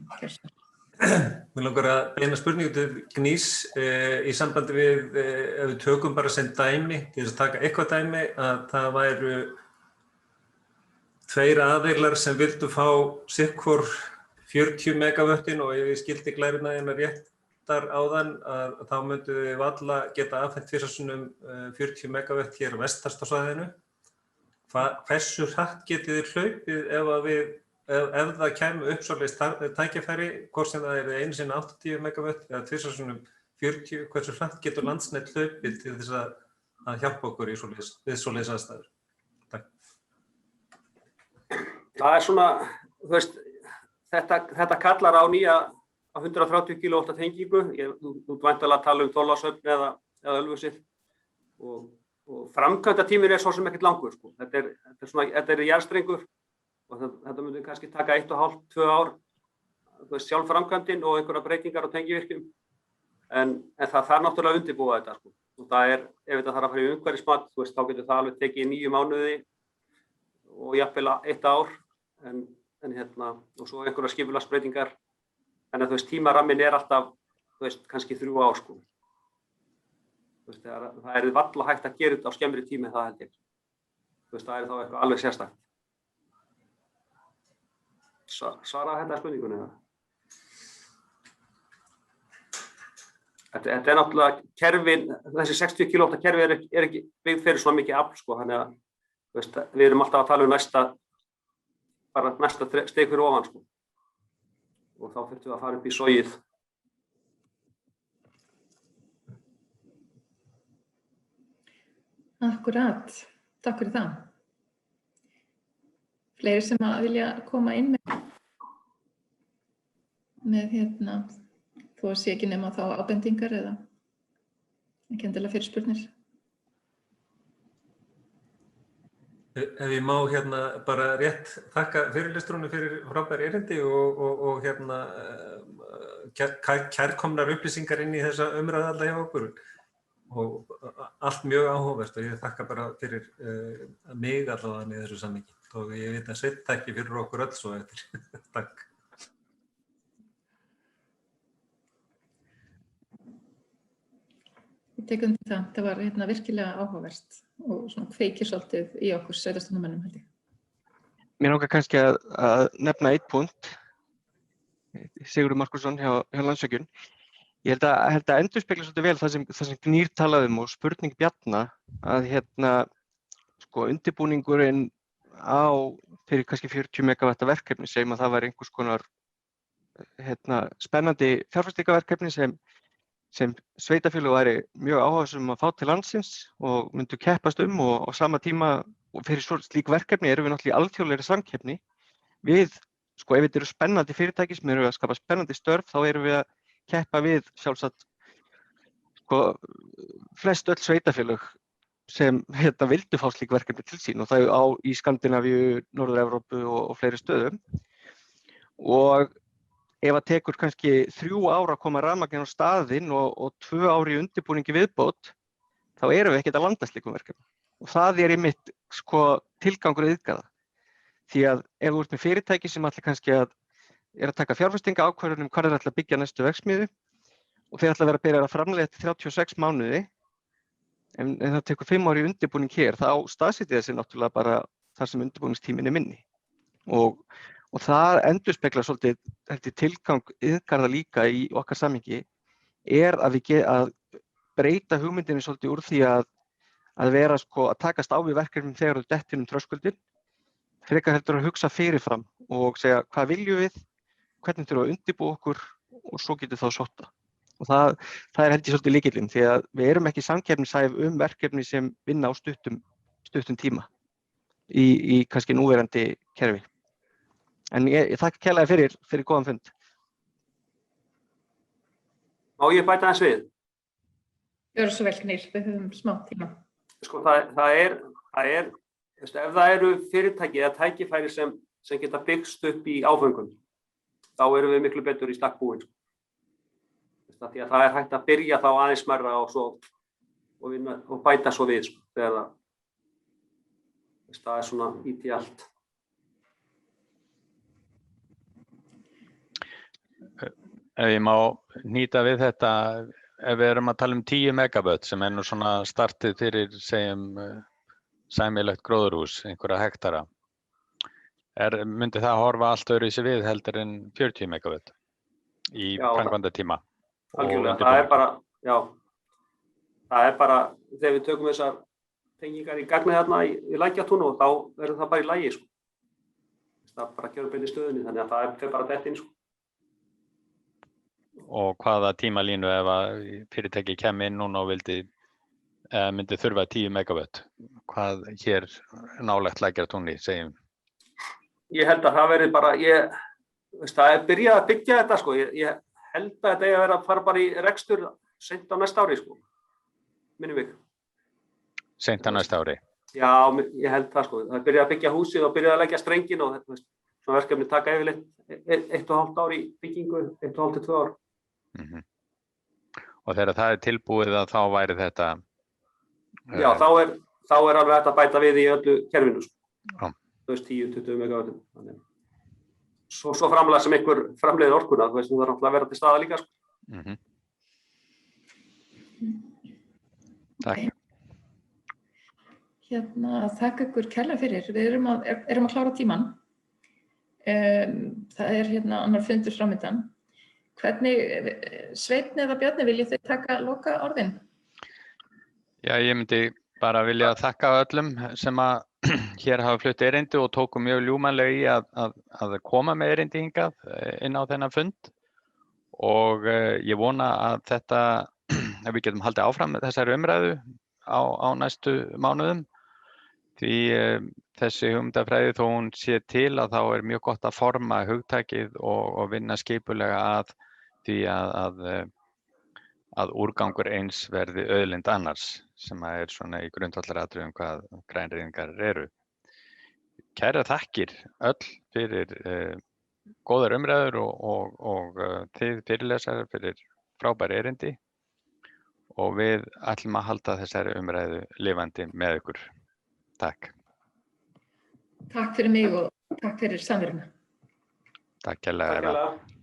Mér langar að beina spurningu til Gnís í sambandi við, ef við tökum bara sem dæmi, til þess að taka eitthvað dæmi, að það væru tveir aðilar sem vildu fá sirkvor 40 megavöttin og ef ég skildi glæruna réttar áðan að þá myndu við varla geta afhent tvisvarsinnum 40 megavött hér á vestastasvæðinu. Hversu hratt getið þið hlaupið ef það kæmi upp svoleiðis tækifæri, hvort sem það einu sinni 80 megavött eða tvisvarsinnum 40, hversu hratt getur Landsnet hlaupið til þess að hjálpa okkur við svoleiðis aðstæður? Takk. Það er svona, þetta kallar á nýja 130 kV tengingu. Þú væntanlega að tala Þorlákshöfn eða Ölfusið og framkvæmdatíminn svo sem ekkert langur. Þetta er jarðstrengur og þetta myndi kannski taka 1,5–2 ár, sjálf framkvæmdin og einhverja breytingar á tengivirkjum. En það þarf náttúrulega að undirbúa þetta. Og það ef þetta þarf að fara í umhverfismat, þá getur það alveg tekið 9 mánuði og jafnvel 1 ár. Og svo einhverja skipulagsbreytingar. En tímarammin er alltaf kannski 3 ár. Það er varla hægt að gera þetta á skemmri tíma en það held ég. Það er þá eitthvað alveg sérstakt. Svara þetta spurningunni? Þetta er náttúrulega kerfin, þessi 60 kV kerfi er ekki byggð fyrir svona mikið afl, þannig að við erum alltaf að tala um næsta steg fyrir ofan, og þá þurftum við að fara upp í sogið Akkurat, takk fyrir það. Fleiri sem að vilja koma inn með þó að sé ekki nema þá ábendingar eða ekki endilega fyrirspurnir. Ef ég má bara rétt þakka fyrirlestrunni fyrir frábær erindi og kærkomnar upplýsingar inn í þessa umræðu alla hjá okkur og allt mjög áhugavert og ég þakka bara fyrir mig allavega í þessu samhengi og ég veit að Sveinn þakki fyrir okkur öll svo eftir. Takk. Ég tek undir það. Það var virkilega áhugavert og svona kveikir svolítið í okkur sveitarstjórnarmönnum held ég. Mér langar kannski að nefna eitt punkt. Sigurður Markússon hjá Landsvirkjun. Ég held að endurspegla svolítið vel það sem Gnýr talaði og spurning Bjarna að undirbúningurinn fyrir kannski 40 megavatta verkefni segjum að það væri einhvers konar spennandi fjárfestingarverkefni sem sveitarfélög væri mjög áhugasöm að fá til landsins og myndu keppast og á sama tíma og fyrir slík verkefni erum við náttúrulega í alþjóðlegri samkeppni við, ef þetta eru spennandi fyrirtæki sem eru að skapa spennandi störf þá erum við að keppa við sjálfsagt flest öll sveitarfélög sem vildu fá slík verkefni til sín og það í Skandinavíu, Norður-Evrópu og fleiri stöðum og ef það tekur kannski 3 ár að koma rafmagn á staðinn og 2 ár í undirbúningi viðbót þá erum við ekkert að landa slíkum verkefni og það einmitt tilgangur iðngarða því að ef þú ert með fyrirtæki sem allir kannski að taka fjárfestinga ákvörðun hvað ætla að byggja næstu verksmiðju og þeir ætla að vera að byrja að framleiða eftir 36 mánuði en það tekur 5 ár í undirbúning hér þá staðsetja þessi náttúrulega bara þar sem undirbúningstíminn minni og það endurspeglar svolítið tilgang iðngarða líka í okkar samhengi að breyta hugmyndinni svolítið úr því að vera að takast á við verkefnum þegar þú dettur þröskuldinn frekar heldur að hugsa fyrirfram og segja hvað viljum við, hvernig þurfum við að undirbúa okkur og svo getur þá sótt og það held ég svolítið lykillinn því að við erum ekki samkeppnishæf verkefni sem vinna á stuttum tíma í kannski núverandi kerfi. En ég þakka kærlega fyrir góðan fund. Má ég bæta aðeins við? Gjörðu svo vel, Gnýr, við höfum smá tíma. Ef það eru fyrirtæki eða tækifæri sem geta byggst upp í áföngum, þá erum við miklu betur í stakk búin. Því að það er hægt að byrja þá aðeins smærra og bæta svo við þegar það er svona ít í allt. Ef ég má nýta við þetta, ef við erum að tala 10 megavött sem nú svona startið fyrir, segjum, sæmilegt gróðurhús, einhverja hektara, myndi það horfa allt öðruvísi við heldur en 40 megavött í framkvæmdatíma? Algjörlega, það er bara, þegar við tökum þessar tengingar í gagnið þarna í Lækjatúni og þá verður það bara í lagi, Það bara gjör beint í stöðunni, þannig að það fer bara dett inn, Og hvaða tímalínu ef að fyrirtæki kemur inn núna og myndi þurfa 10 megavött? Hvað hér nálægt Lækjartúni, segjum? Ég held að það verði bara, það er byrjað að byggja þetta, Ég held að þetta eigi að vera að fara bara í rekstur seint á næsta ári, minnum við. Seint á næsta ári? Já, ég held það, Það er byrjað að byggja húsið og byrjað að leggja strengin og svona verkefni taka yfirleitt 1,5 ár í byggingu, 1,5 til 2 ár. Og þegar það er tilbúið að þá væri þetta? Já, þá er alveg hægt að bæta við í öllu kerfinu, 10-20 megavöttum. Svo framlega sem einhver framleiðir orkuna, þú þarf náttúrulega að vera til staðar líka, Takk. Þakka ykkur kærlega fyrir. Við erum að klára tímann. Það er annar fundur framöndan. Hvernig, Sveinn eða Bjarni, viljið þið taka loka orðin? Já, ég myndi bara vilja þakka öllum sem að hér hafa flutt erindi og tóku mjög ljúfmannlega í að koma með erindi hingað inn á þennan fund og ég vona að við getum haldið áfram með þessari umræðu á næstu mánuðum. Því þessi hugmyndafræði þó hún sé til að þá mjög gott að forma hugtakið og vinna skipulega að því að úrgangur eins verði auðlind annars, sem svona í grundvallaratriðum hvað grænreyðingar eru. Kærar þakkir öll fyrir góðar umræður og þið fyrirlesarar fyrir frábæri erindi og við ætlum að halda þessari umræðu lifandi með ykkur. Takk. Takk fyrir mig og takk fyrir samveruna. Takk kærlega. Takk kærlega.